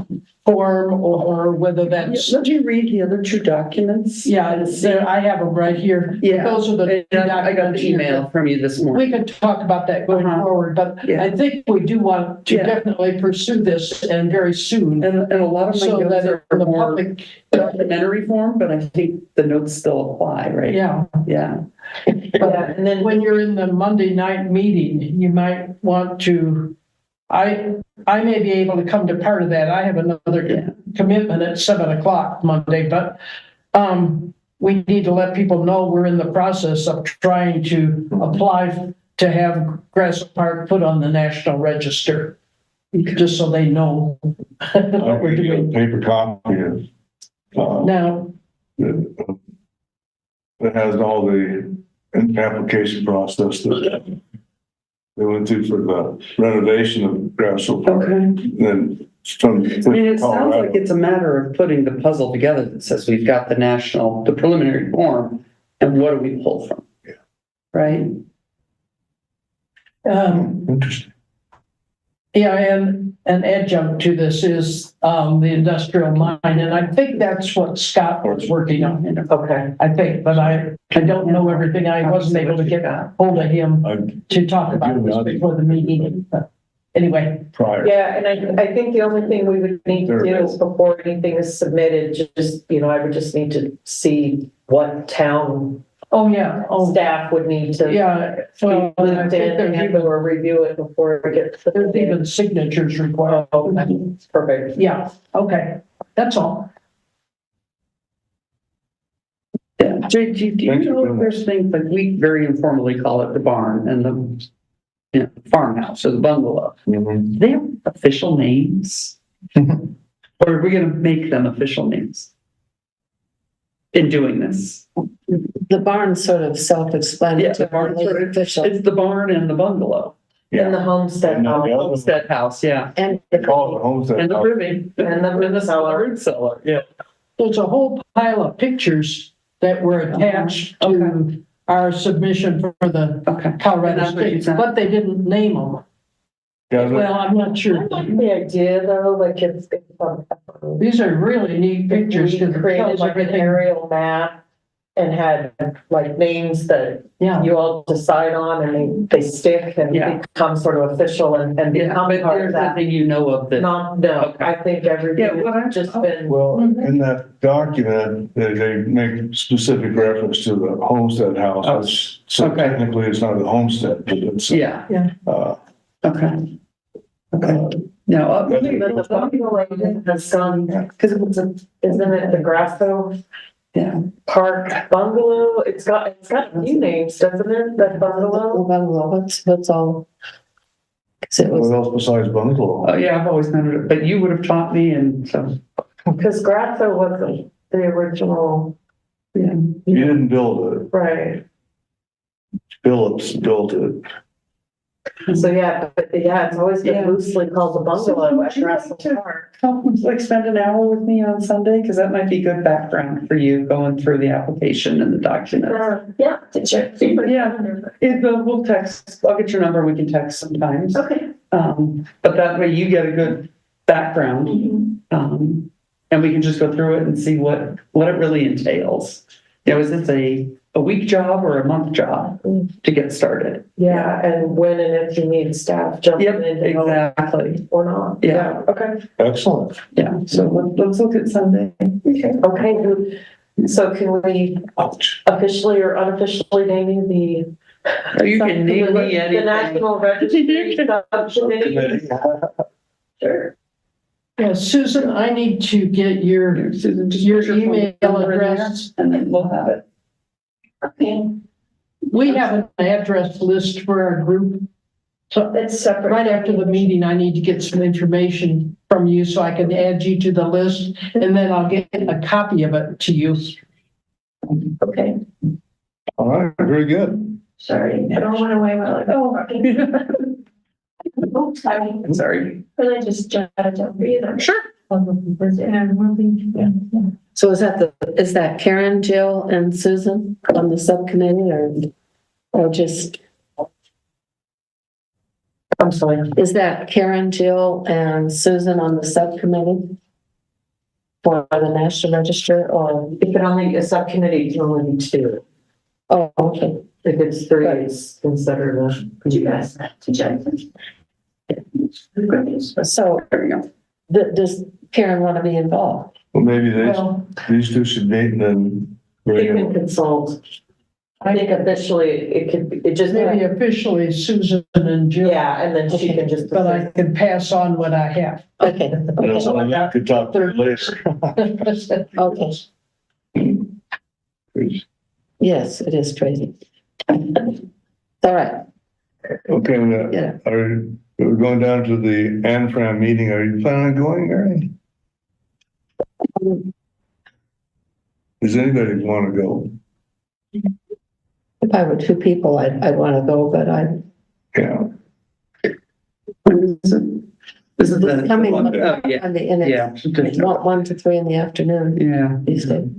form or whether that's. Let me read the other two documents. Yeah, I have them right here. Yeah. Those are the. I got the email from you this morning. We can talk about that going forward, but Yeah. I think we do want to definitely pursue this and very soon. And a lot of my So notes that are the more public, documentary form, but I think the notes still apply, right? yeah. Yeah. yeah, and then When you're in the Monday night meeting, you might want to, I may be able to come to part of that. I have another commitment at 7:00 Monday, but we need to let people know we're in the process of trying to apply to have Grassl Park put on the National Register, just so they know what we're I'll give you a doing. paper copy of, Now, that has all the application process that they went through for the renovation of Grassl Park. Okay. And from. I mean, it sounds like it's a matter of putting the puzzle together that says we've got the preliminary form, and what do we pull from? Yeah. Right? Interesting. yeah, and an adjunct to this is the industrial mine, and I think that's what Scott was working on. okay, I think, but I don't know everything. I wasn't able to get hold of him to talk about this before the meeting. But anyway, Prior. yeah, and I think the only thing we would need to do is before anything is submitted, just, I would just need to see what town staff would need to. Yeah, well, I Looped think in there's and even, or review it before it gets. there's even signatures required. Oh, perfect. Yeah, okay, that's all. Yeah. Jay, do you know if there's things like we very informally call it the barn and the farmhouse or the bungalow? Mhm. Do they have official names? Or are we gonna make them official names? In doing this? The barn's sort of Yeah, self-explanatory. the barn sort of, Official. it's the barn and the bungalow. And the homestead. And the other one, Homestead house, yeah. And they call it the homestead. And the house. privy. And the cellar. root cellar, yeah. There's a whole pile of pictures that were attached to our submission for the Colorado And that's what you State, sent? but they didn't name them. Yeah, Well, I'm not sure. I like the idea though, like it's These are really neat pictures. we 'cause it created shows like an everything. aerial map and had like names that Yeah. you all decide on and they stick and Yeah. become sort of official and Yeah, become but part there's of that. nothing you know of that. No, Okay. I think everything Yeah, well, has just been, Well, in that document, they make specific reference to the homestead house, Oh, which, so okay. technically it's not a homestead, but it's. Yeah. Uh, Okay. Okay. Now, but the bungalow has gone, because isn't it the Grasso yeah. Park bungalow? It's got a few names, doesn't it, that bungalow? Bungalow, what's all? 'Cause it was, What else besides bungalow? Oh, yeah, I've always known it, but you would have taught me, and so, Because Grasso wasn't the original, yeah. You didn't build it, right? Phillips built it. So yeah, but yeah, it's always Yeah. been loosely called the bungalow at So, Grasso Park. Come, like, spend an hour with me on Sunday, because that might be good background for you going through the application and the documents. Yeah, to check. Yeah. We'll text, I'll get your number, we can text sometimes. Okay. But that way you get a good background. And we can just go through it and see what it really entails. You know, is this a week job or a month job to get started? Yeah, and when and if you need staff jumping Yep, in to help exactly. or not. Yeah. Okay. Excellent. Yeah, so let's look at Sunday. Okay, so can we officially or unofficially name you the? You can name me The anything. National Registry Subcommittee? Sure. Yeah, Susan, I need to get your Susan, just your put phone email number in there, address. and then we'll have it. Okay. We have an address list for our group. So That's separate. right after the meeting, I need to get some information from you so I can add you to the list, and then I'll get a copy of it to you. Okay, All right, very good. sorry, I don't want to wait while I go. Oh, sorry. Sorry. Can I just jot it down for you then? Sure. so is that Karen, Jill, and Susan on the subcommittee, or just, I'm sorry. is that Karen, Jill, and Susan on the subcommittee for the National Register, or? If it only, a subcommittee, you can only be two. Oh, okay. If it's three, it's considered a. Did you guys to check? So, does Karen want to be involved? Well, maybe Well, these two should meet and then. You can consult. I think officially it just. maybe officially Susan and Jill, Yeah, and then she can just. but I can pass on what I have. Okay, And then someone else could talk to you later. okay. Yes, it is crazy. All right, Okay, yeah. we're going down to the ANFRAM meeting. Are you planning on going, Mary? Does anybody want to go? If I were two people, I'd want to go, but Yeah. This is the. coming Oh, yeah, and it's yeah. 1 to 3 in the afternoon Yeah. these days.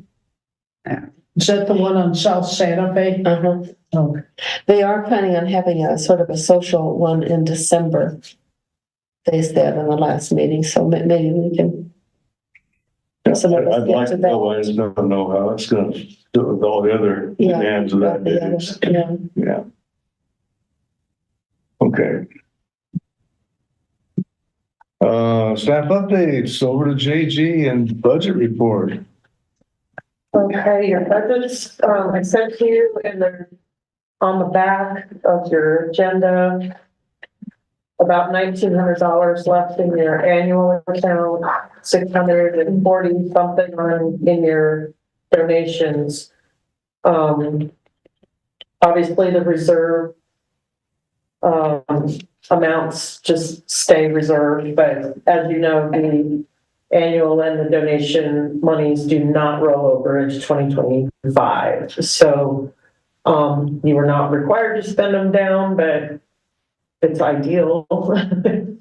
Is that the one on South Santa Fe? Uh-huh. Oh, They are planning on having a sort of a social one in December. They said in the last meeting, so maybe we can. Some of us I'd get like to to go, I that. just don't know how it's gonna fit with all the other Yeah, demands of that the day. other- yeah. Yeah. Okay. Staff updates over to JG and budget report. Okay, your budgets, I sent to you and they're on the back of your agenda. About $1,900 left in your annual account, 640 something in your donations. Obviously the reserve amounts just stay reserved, but as you know, the annual and the donation monies do not roll over into 2025. So you are not required to spend them down, but it's ideal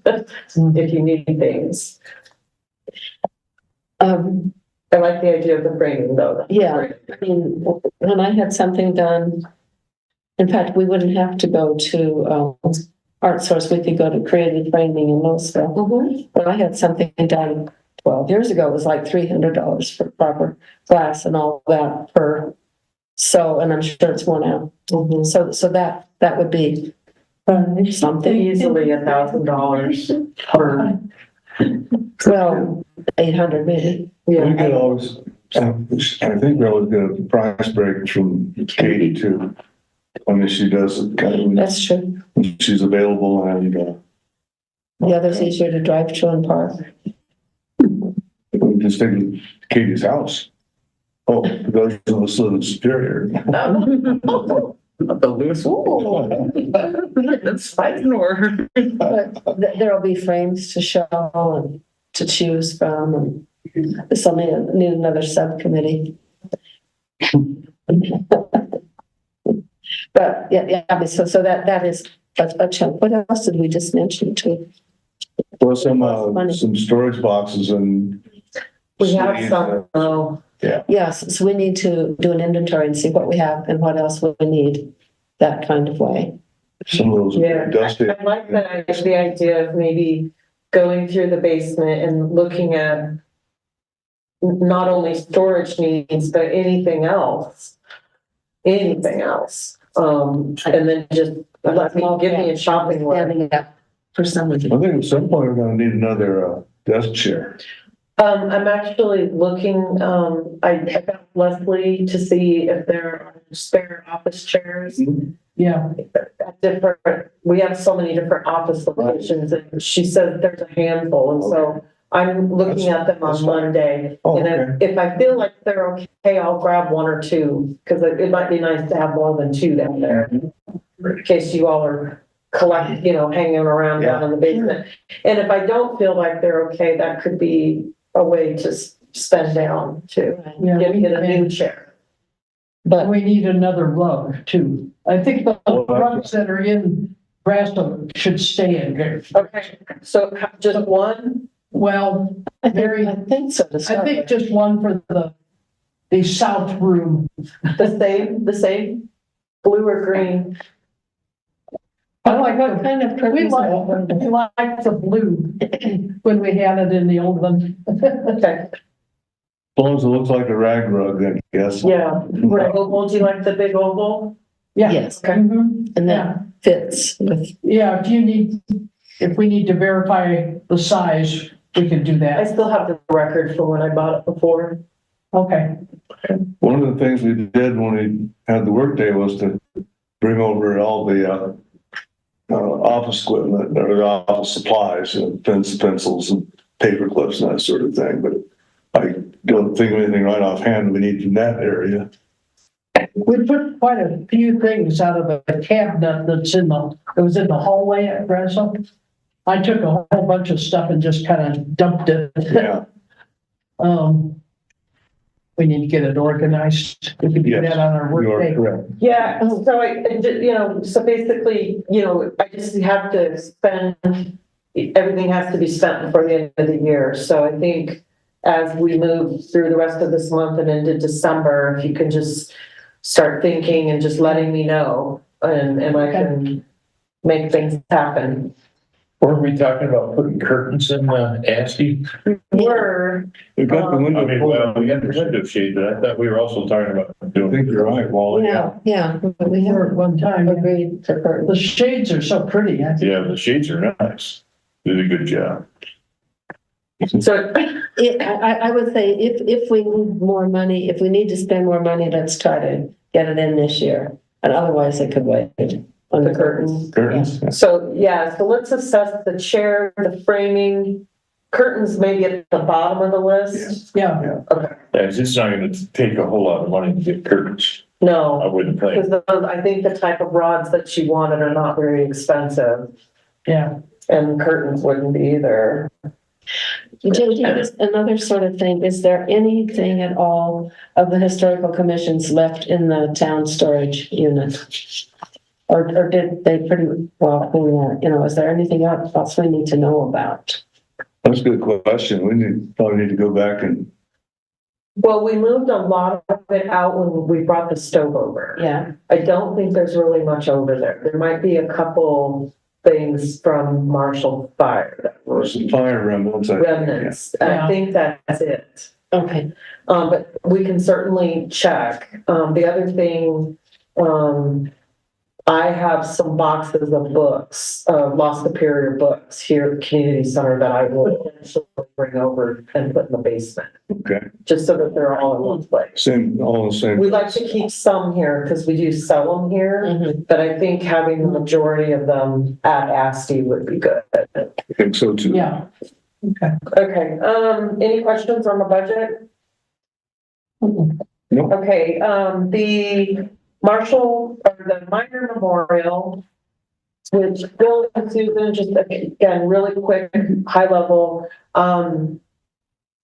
if you need things. I like the idea of the framing though. Yeah, I mean, when I had something done, in fact, we wouldn't have to go to Art Source, we could go to Creative Framing in Louisville. When I had something done 12 years ago, it was like $300 for proper glass and all that per So, and I'm sure it's worn out. So that would be something. Easily $1,000 per. Well, 800 maybe. We Yeah, could always, I think we always get a price break from Katie too. When she does it, kind of, That's true. when she's available and, The other's easier to drive to and park. we just take Katie's house. Oh, those of us live in Superior. The loose. That's fine, or. But there'll be frames to show and to choose from, and something need another subcommittee. But yeah, so that is a chunk. What else did we just mention too? Well, some storage boxes and. we have some, Yes, so we need to do an inventory and see what we have and what else we need, that kind of way. Some of those yeah. dusty. I like the idea of maybe going through the basement and looking at not only storage needs, but anything else. And then just give me a shopping list. Standing up for some reason. I think at some point we're gonna need another, desk chair. I'm actually looking, I got Leslie to see if there are spare office chairs. Yeah, At different, we have so many different office locations, and she said there's a handful, and so I'm looking at them on Monday. Oh, And if I feel like they're okay, I'll grab one or two, because it might be nice to have more than two down there. In case you all are hanging around down in the basement. And if I don't feel like they're okay, that could be a way to spend down to get a new chair. but we need another rug too. I think the rugs that are in Grassland should stay in there. Okay, so just one? Well, I think so. I think just one for the south room. The same, blue or green? I like What kind of we curtains? like the blue when we had it in the old one. Okay, As long as it looks like a rag rug, I guess. yeah, right, oval, do you like the big oval? Yeah. Yes, Okay. Mhm. and that fits with, Yeah, if we need to verify the size, we can do I that. still have the record from when I bought it before. Okay. One of the things we did when we had the workday was to bring over all the, office equipment, or office supplies, pencils and paper clips and that sort of thing, but I don't think of anything right offhand we need in that area. We put quite a few things out of the cabinet that was in the hallway at Grassland. I took a whole bunch of stuff and just kind of dumped it. Yeah. We need to get it organized. We can do Yes, that on our you are workday. correct. Yeah, so basically, I just have to spend, everything has to be spent before the end of the year. So I think as we move through the rest of this month and into December, if you can just start thinking and just letting me know, and I can make things happen. Weren't we talking about putting curtains in the ASCII? We've got the window. We got the window shade, but I thought we were also talking about I doing. think you're right, Wally. yeah, we Here have at one time, agreed for the curtains. shades are so pretty. I think. Yeah, the shades are nice. Did a good job. So, I would say if we need more money, if we need to spend more money, let's try to get it in this year. And otherwise it could wait on the curtains. Curtains. so let's assess the chair, the framing, curtains maybe at the bottom of the list. Yeah, Okay, Yeah, it's not gonna take a whole lot of money to get curtains, I no, wouldn't think. because I think the type of rods that she wanted are not very expensive, yeah. and curtains wouldn't be either. Just another sort of thing, is there anything at all of the historical commissions left in the town storage unit? Or did they pretty well clean that? Is there anything else we need to know about? That's a good question. Probably need to go back and. Well, we moved a lot of it out when we brought the stove over. Yeah. I don't think there's really much over there. There might be a couple things from Marshall Fire that were Some fire remnants. remnants. I think that's it. Okay. But we can certainly check. The other thing, I have some boxes of books, Lost Superior books here at the community center that I will eventually bring over and put in the basement, Okay, just so that they're all in one place. all the same. We like to keep some here because we do sell them here, but I think having the majority of them at ASTI would be good. I think so too. Yeah. Okay. Okay, any questions on the budget? Nope. Okay, the Marshall, or the minor memorial, which Bill and Susan, just again, really quick, high level.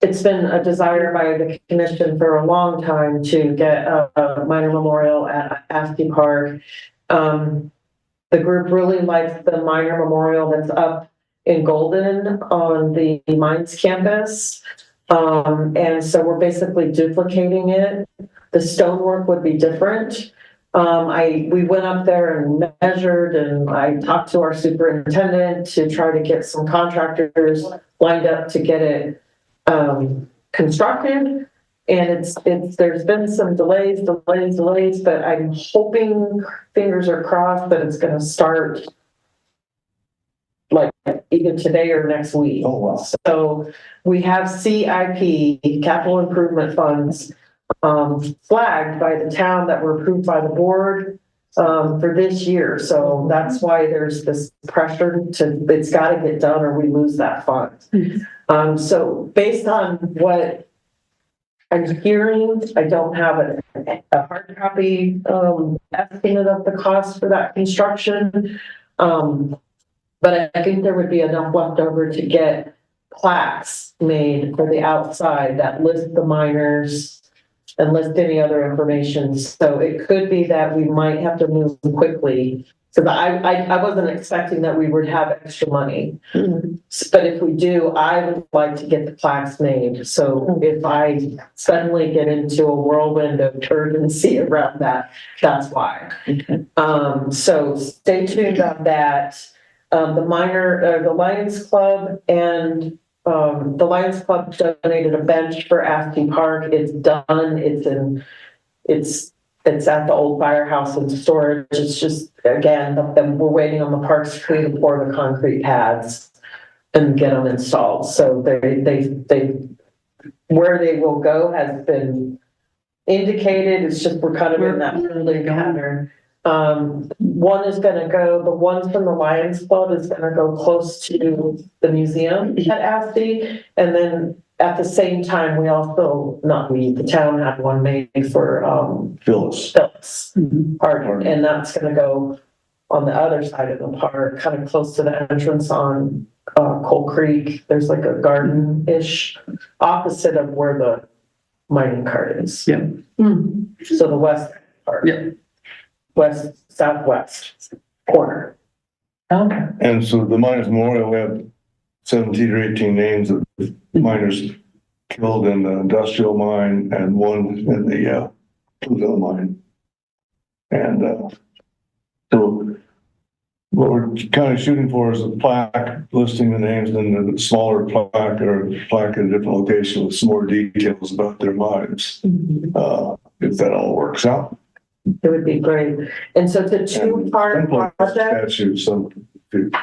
It's been a desire by the commission for a long time to get a minor memorial at ASTI Park. The group really likes the minor memorial that's up in Golden on the Mines campus. And so we're basically duplicating it. The stonework would be different. We went up there and measured, and I talked to our superintendent to try to get some contractors lined up to get it constructed. And there's been some delays, but I'm hoping, fingers are crossed, that it's gonna start like either today or next week. Oh, wow. So we have CIP, capital improvement funds, flagged by the town that were approved by the board for this year. So that's why there's this pressure it's gotta get done or we lose that fund. So based on what I'm hearing, I don't have a hard copy estimate of the cost for that construction. But I think there would be enough left over to get plaques made for the outside that list the miners and list any other information. So it could be that we might have to move quickly. So I wasn't expecting that we would have extra money. But if we do, I would like to get the plaques made. So if I suddenly get into a whirlwind of urgency around that, that's why. So stay tuned on that. The Lions Club and the Lions Club donated a bench for ASTI Park. It's done. It's at the old firehouse in storage. It's just, again, we're waiting on the parks crew to pour the concrete pads and get them installed. So where they will go has been indicated. It's just, we're kind of in that early pattern. One is gonna go, the ones from the Lions Club is gonna go close to the museum at ASTI. And then at the same time, the town had one made for, Phyllis. Pardon, and that's gonna go on the other side of the park, kind of close to the entrance on, Coal Creek. There's like a garden-ish opposite of where the mining cart is. Yeah. So the west part. Yeah. Southwest corner. Okay. And so the miners memorial, we have 17 or 18 names of miners killed in the industrial mine and one in the Blueville mine. And so what we're kind of shooting for is a plaque listing the names, and then the smaller plaque or plaque in a different location with some more details about their mines. If that all works out. It would be great. And so it's a two-part project. Statute some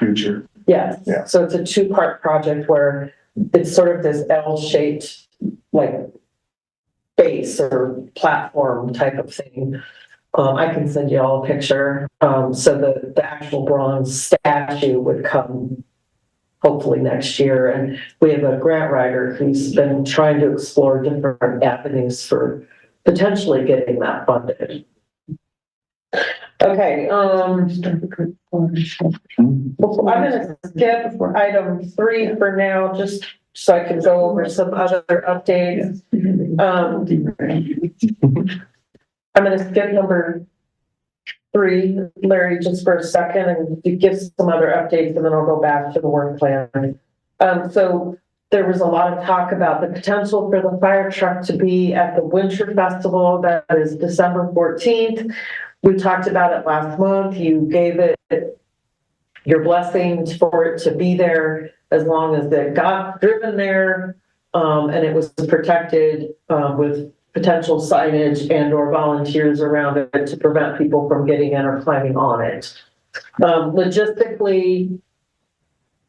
future. Yes. Yeah. So it's a two-part project where it's sort of this L-shaped, like, base or platform type of thing. I can send you all a picture. So the actual bronze statue would come hopefully next year. And we have a grant writer who's been trying to explore different avenues for potentially getting that funded. Okay, I'm gonna skip item 3 for now, just so I can go over some other updates. I'm gonna skip number 3, Larry, just for a second, and give some other updates, and then I'll go back to the work plan. So there was a lot of talk about the potential for the fire truck to be at the Winter Festival, that is December 14th. We talked about it last month. You gave it your blessings for it to be there as long as it got driven there. and it was protected, with potential signage and or volunteers around it to prevent people from getting in or climbing on it. Logistically,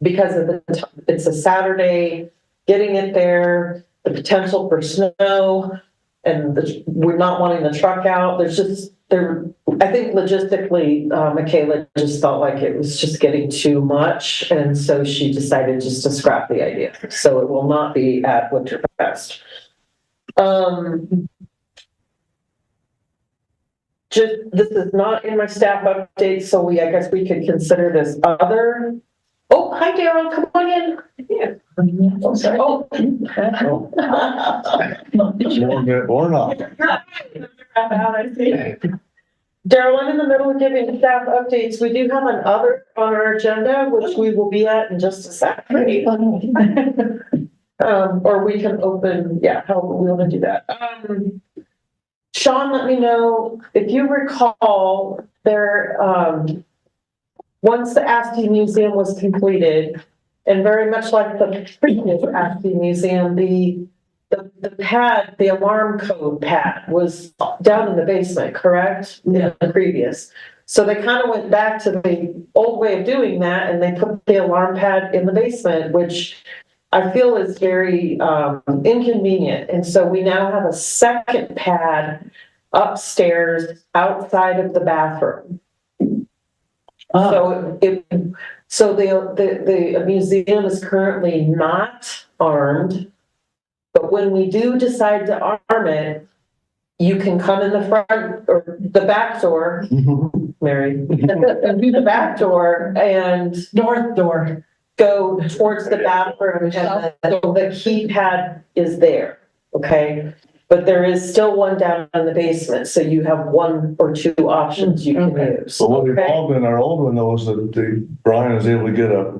because of it's a Saturday, getting it there, the potential for snow, and we're not wanting the truck out. There's just I think logistically, Michaela just felt like it was just getting too much, and so she decided just to scrap the idea. So it will not be at Winterfest. This is not in my staff update, so I guess we could consider this other. Oh, hi, Daryl, come on in. Yeah. Oh, sorry. Oh. Or not. Daryl, I'm in the middle of giving staff updates. We do have an other on our agenda, which we will be at in just a second. Or we can open, however we want to do that. Sean, let me know if you recall there, once the ASCII Museum was completed, and very much like the previous ASCII Museum, the pad, the alarm code pad was down in the basement, correct? Yeah. In the previous. So they kind of went back to the old way of doing that, and they put the alarm pad in the basement, which I feel is very inconvenient. And so we now have a second pad upstairs outside of the bathroom. So the museum is currently not armed, but when we do decide to arm it, you can come in the front or the back door, Mary, the back door and North door. Go towards the bathroom, and the keypad is there, okay? But there is still one down in the basement, so you have one or two options you can use. So what we've all been, our old one though, was that Brian was able to get a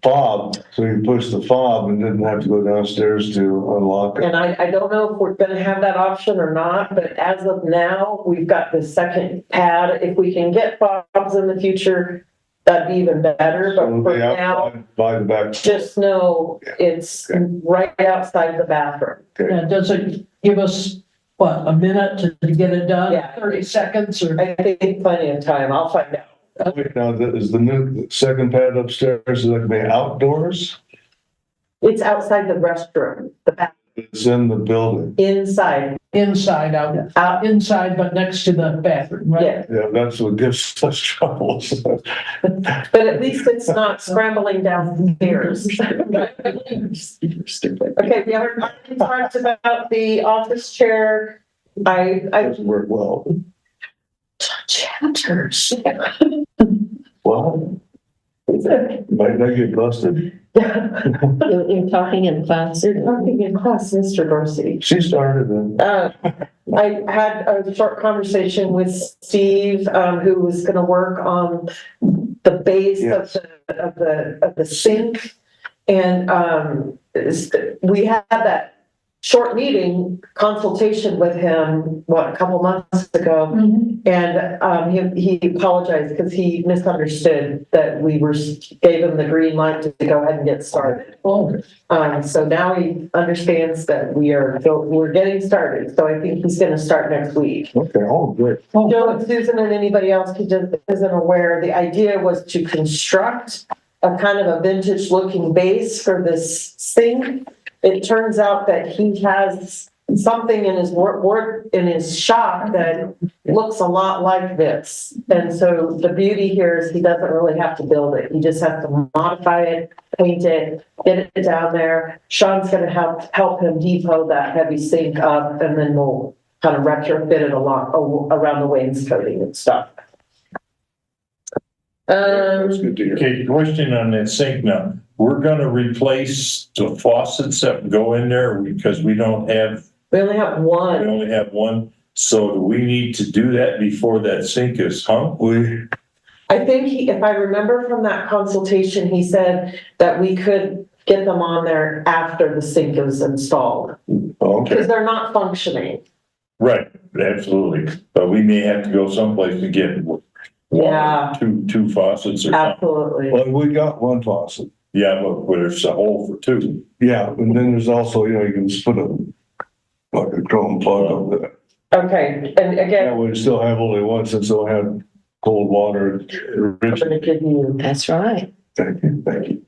fob, so he pushed the fob and didn't have to go downstairs to unlock it. And I don't know if we're gonna have that option or not, but as of now, we've got the second pad. If we can get fobs in the future, that'd be even better, but for now, by the back. just know it's right outside the bathroom. Okay. Yeah, does it give us, what, a minute to get it done? Yeah. 30 seconds or? I think plenty of time, I'll find out. Wait, now, is the new second pad upstairs, is it gonna be outdoors? It's outside the restroom, the bath, It's in the building. inside, Inside, out, inside, but next to the bathroom, right? yeah. Yeah, that's what gives us trouble. But at least it's not scrambling downstairs. Stupid. Okay, we haven't talked about the office chair. Doesn't work well. Chapters. Well, might not get busted. You're talking in class. You're talking in class, Mr. Dorsey. She started then. I had a short conversation with Steve, who was gonna work on the base Yes. of the sink. And, we had that short meeting consultation with him, a couple months ago. And, he apologized because he misunderstood that we gave him the green light to go ahead and get started. So now he understands that we're getting started. So I think he's gonna start next week. Okay, oh, great. Joe and Susan and anybody else who just isn't aware, the idea was to construct a kind of a vintage looking base for this sink. It turns out that he has something in his in his shop that looks a lot like this. And so the beauty here is he doesn't really have to build it. He just has to modify it, paint it, get it down there. Sean's gonna help him depot that heavy sink up, and then we'll kind of retrofit it around the wainscoting and stuff. That's good to hear. Okay, question on that sink now. We're gonna replace the faucets that go in there because we only have one. So do we need to do that before that sink is hung? I think if I remember from that consultation, he said that we could get them on there after the sink is installed. Okay, Because they're not functioning. right, absolutely. But we may have to go someplace to get Yeah. two faucets or something. Absolutely. Well, we got one faucet. Yeah, but there's a hole for two. Yeah, and then there's also, you can just put like a chrome plug over that. Okay, and again, That way you still have only one, since they'll have cold water. I'm gonna give you. That's right. Thank you, thank you.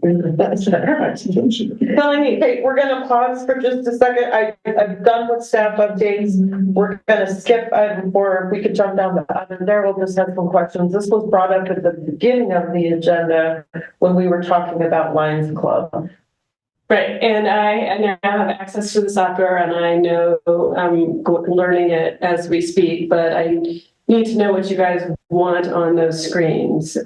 Melanie, hey, we're gonna pause for just a second. I'm done with staff updates. We're gonna skip item 4. If we could jump down to item there, we'll just have some questions. This was brought up at the beginning of the agenda when we were talking about Lions Club. Right, and I now have access to the software, and I know I'm learning it as we speak, but I need to know what you guys want on those screens.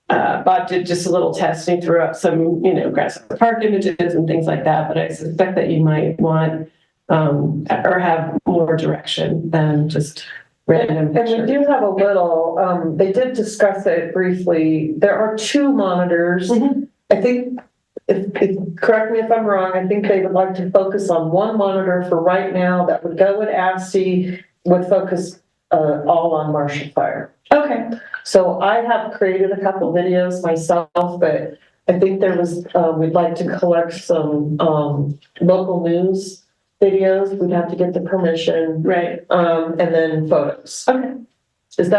Bob did just a little testing, threw up some, Grasshopper Park images and things like that, but I suspect that you might want or have more direction than just random pictures. And we do have a little, they did discuss it briefly. There are 2 monitors. Mm-hmm. I think, if correct me if I'm wrong, I think they would like to focus on 1 monitor for right now that would go with ASCII, would focus all on Marshall Fire. Okay. So I have created a couple videos myself, but I think there was, we'd like to collect some local news videos. We'd have to get the permission. Right. And then photos. Okay. Is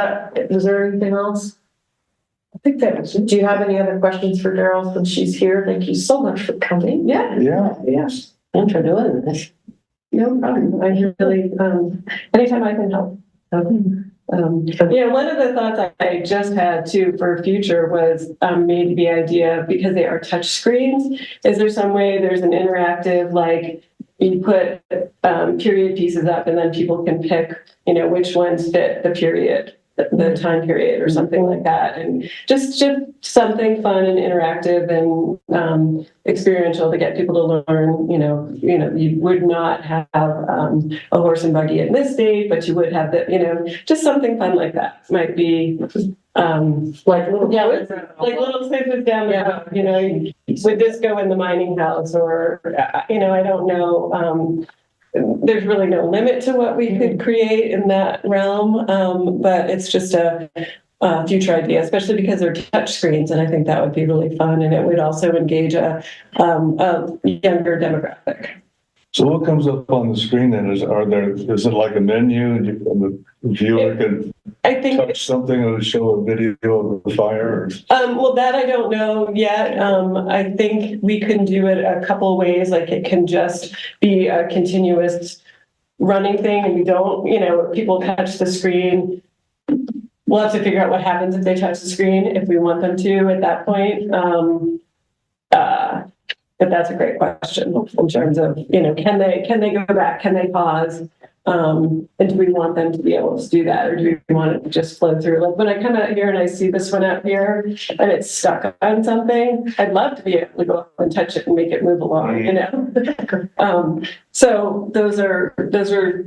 there anything else? I think that was. Do you have any other questions for Daryl since she's here? Thank you so much for coming. Yeah. Yeah. Yes. Thanks for doing this. No problem. I really, anytime I can help. One of the thoughts I just had too for future was maybe the idea, because they are touch screens, is there some way there's an interactive, like you put period pieces up and then people can pick, which ones fit the period, the time period or something like that. And just something fun and interactive and experiential to get people to learn, you would not have a horse and buggy in this state, but you would have just something fun like that might be like little snippets down the road, would this go in the mining house or, I don't know. There's really no limit to what we could create in that realm, but it's just a future idea, especially because they're touch screens, and I think that would be really fun, and it would also engage a younger demographic. So what comes up on the screen then? Is it like a menu and the viewer can touch something or show a video of the fire? Well, that I don't know yet. I think we can do it a couple of ways. Like it can just be a continuous running thing, and we don't, people touch the screen. We'll have to figure out what happens if they touch the screen, if we want them to at that point. But that's a great question in terms of, can they go back? Can they pause? And do we want them to be able to do that? Or do we want it to just flow through? Like when I come out here and I see this one out here and it's stuck on something, I'd love to be able to go up and touch it and make it move along, So those are,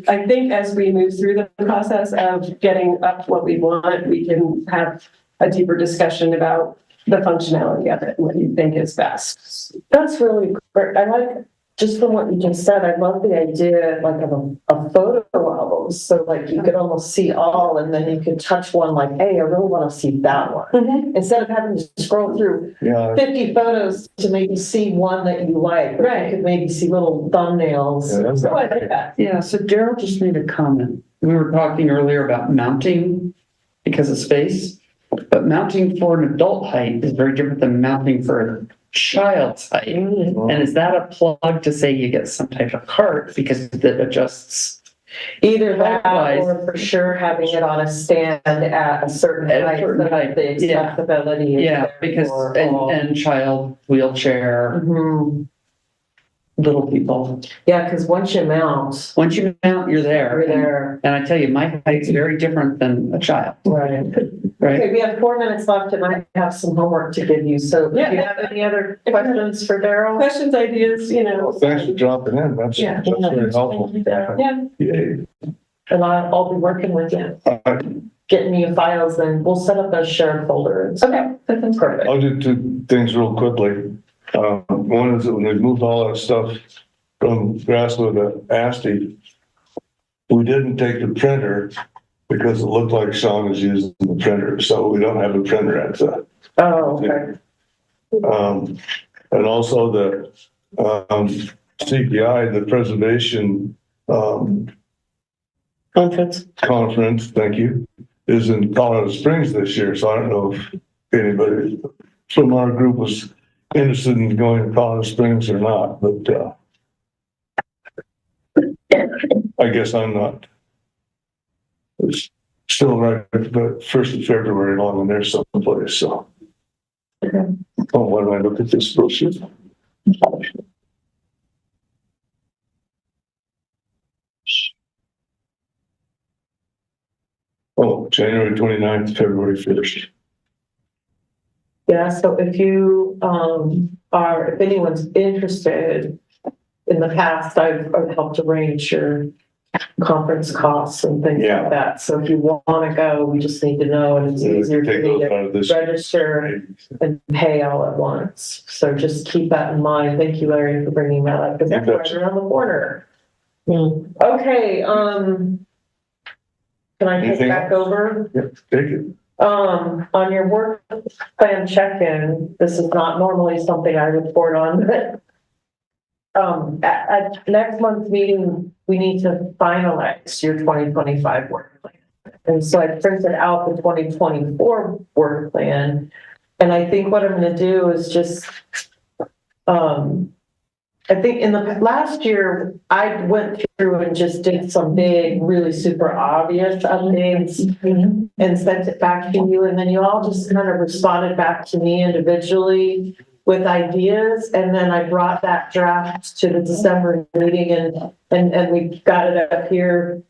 I think as we move through the process of getting up what we want, we can have a deeper discussion about the functionality of it and what you think is best. That's really great. I like, just from what you just said, I love the idea like of a photo album. So like you could almost see all, and then you could touch one like, hey, I really want to see that one. Mm-hmm. Instead of having to scroll through 50 photos to maybe see one that you like. Right. You could maybe see little thumbnails. So I like that. Yeah, so Daryl just made a comment. We were talking earlier about mounting because of space, but mounting for an adult height is very different than mounting for a child's height. Mm-hmm. And is that a plug to say you get some type of cart because it adjusts? Either that or for sure having it on a stand at a certain height so that the accessibility is Yeah, there because, for and child, wheelchair, little people. Yeah, because once you mount, you're there. You're there. And I tell you, my height's very different than a child. Right. Right. Okay, we have 4 minutes left and I have some homework to give you. So do you have any other questions for Daryl? Questions, ideas, Well, thanks for dropping in. That's very helpful. Yeah. Yay. And I'll be working with you, getting you files, and we'll set up a shared folder. Okay, that sounds perfect. I'll do 2 things real quickly. One is that when we moved all that stuff from Grasswood to ASCII, we didn't take the printer because it looked like Sean was using the printer, so we don't have a printer at the. Oh, okay. And also the, CPI, the preservation, conference, thank you, is in Colorado Springs this year, so I don't know if anybody from our group was interested in going to Colorado Springs or not, but, I guess I'm not. It's still right, but 1st of February along in there someplace, so. Oh, why do I look at this brochure? Oh, January 29th, February 1st. Yeah, so if you, if anyone's interested, in the past, I've helped arrange your conference costs and things like that. So if you want to go, we just need to know, and it's easier for me to register and pay all at once. So just keep that in mind. Thank you, Larry, for bringing that up, because that's right around the corner. Okay, can I take back over? Yep, take it. On your work plan check-in, this is not normally something I report on, but at next month's meeting, we need to finalize your 2025 work plan. And so I printed out the 2024 work plan. And I think what I'm going to do is just, I think in the last year, I went through and just did some big, really super obvious updates and sent it back to you. And then you all just kind of responded back to me individually with ideas. And then I brought that draft to the December meeting and we got it up here.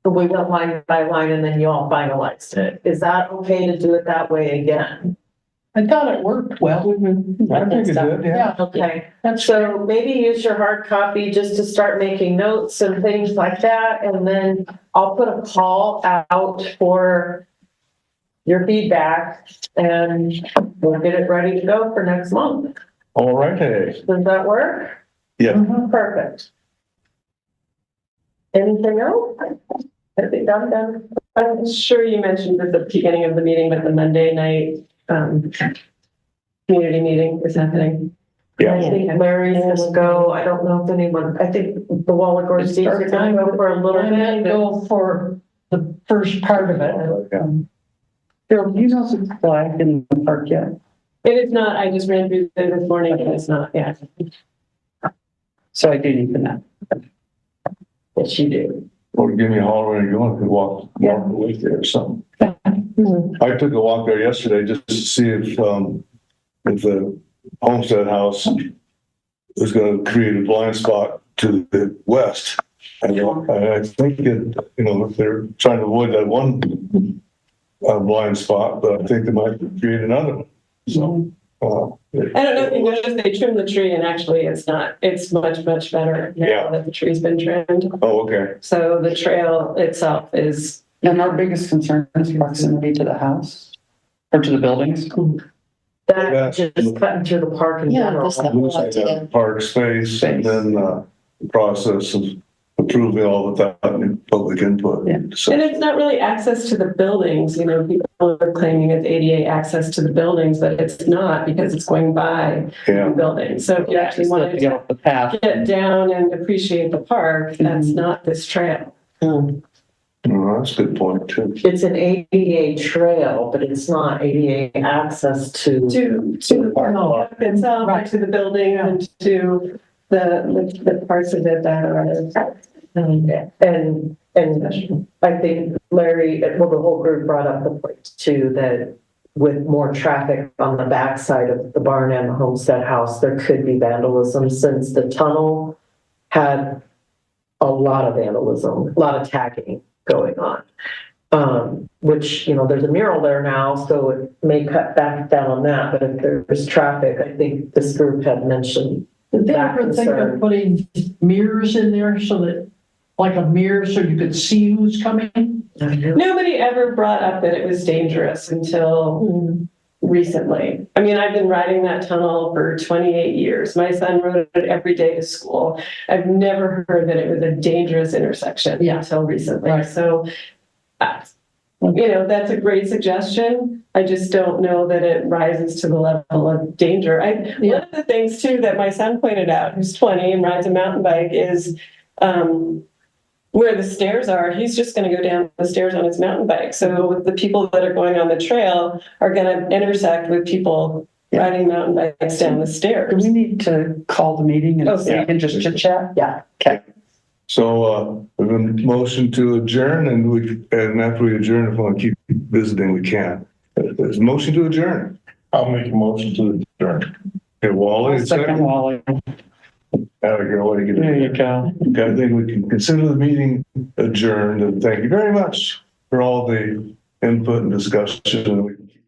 We went line by line and then you all finalized it. Is that okay to do it that way again? I thought it worked well. I think it did, yeah. Okay, so maybe use your hard copy just to start making notes and things like that. And then I'll put a call out for your feedback and we'll get it ready to go for next month. All right, hey. Does that work? Yeah. Perfect. Anything else? I think I'm done. I'm sure you mentioned at the beginning of the meeting, but the Monday night community meeting is happening. Yeah. I think Larry's gonna go. I don't know if anyone, I think the Waller Gorge Steves are gonna go for a little bit. Go for the first part of it. Bill, do you know if it's flagged in the park yet? It is not, I just ran through it this morning and it's not, yeah. So I do need to know. Yes, you do. Or give me a holler when you want to walk away there or something. I took a walk there yesterday just to see if the Homestead House was going to create a blind spot to the west. And I think they're trying to avoid that one blind spot, but I think they might create another one. So I don't know if you noticed, they trimmed the tree and actually it's much, much better now that the tree's been trimmed. Oh, okay. So the trail itself is. And our biggest concern is proximity to the house or to the buildings. That just cutting through the park in general. Losing that park space and then the process of approving all of that public input. So, And it's not really access to the buildings, people are claiming it's ADA access to the buildings, but it's not because it's going by the buildings. So if you actually want to get off the path, get down and appreciate the park, that's not this trail. Oh, that's a good point too. It's an ADA trail, but it's not ADA access to the park itself, right to the building and to the parts of it that are. And I think Larry, the whole group brought up the point too, that with more traffic on the backside of the barn and the Homestead House, there could be vandalism since the tunnel had a lot of vandalism, a lot of tagging going on. Which, there's a mural there now, so it may cut back down on that, but if there's traffic, I think this group had mentioned. Did they ever think of putting mirrors in there so that, like a mirror so you could see who's coming? Nobody ever brought up that it was dangerous until recently. I mean, I've been riding that tunnel for 28 years. My son rode it every day to school. I've never heard that it was a dangerous intersection until recently. Right. So That's a great suggestion. I just don't know that it rises to the level of danger. One of the things too that my son pointed out, who's 20 and rides a mountain bike, is where the stairs are, he's just going to go down the stairs on his mountain bike. So the people that are going on the trail are going to intersect with people riding mountain bikes down the stairs. Do we need to call the meeting and so we can just chit chat? Yeah. Okay. So, we've been motion to adjourn and after we adjourn, if we want to keep visiting, we can. There's a motion to adjourn. I'll make a motion to adjourn. Okay, Wally. Second, Wally. There you go. Okay, I think we can consider the meeting adjourned, and thank you very much for all the input and discussion. We can keep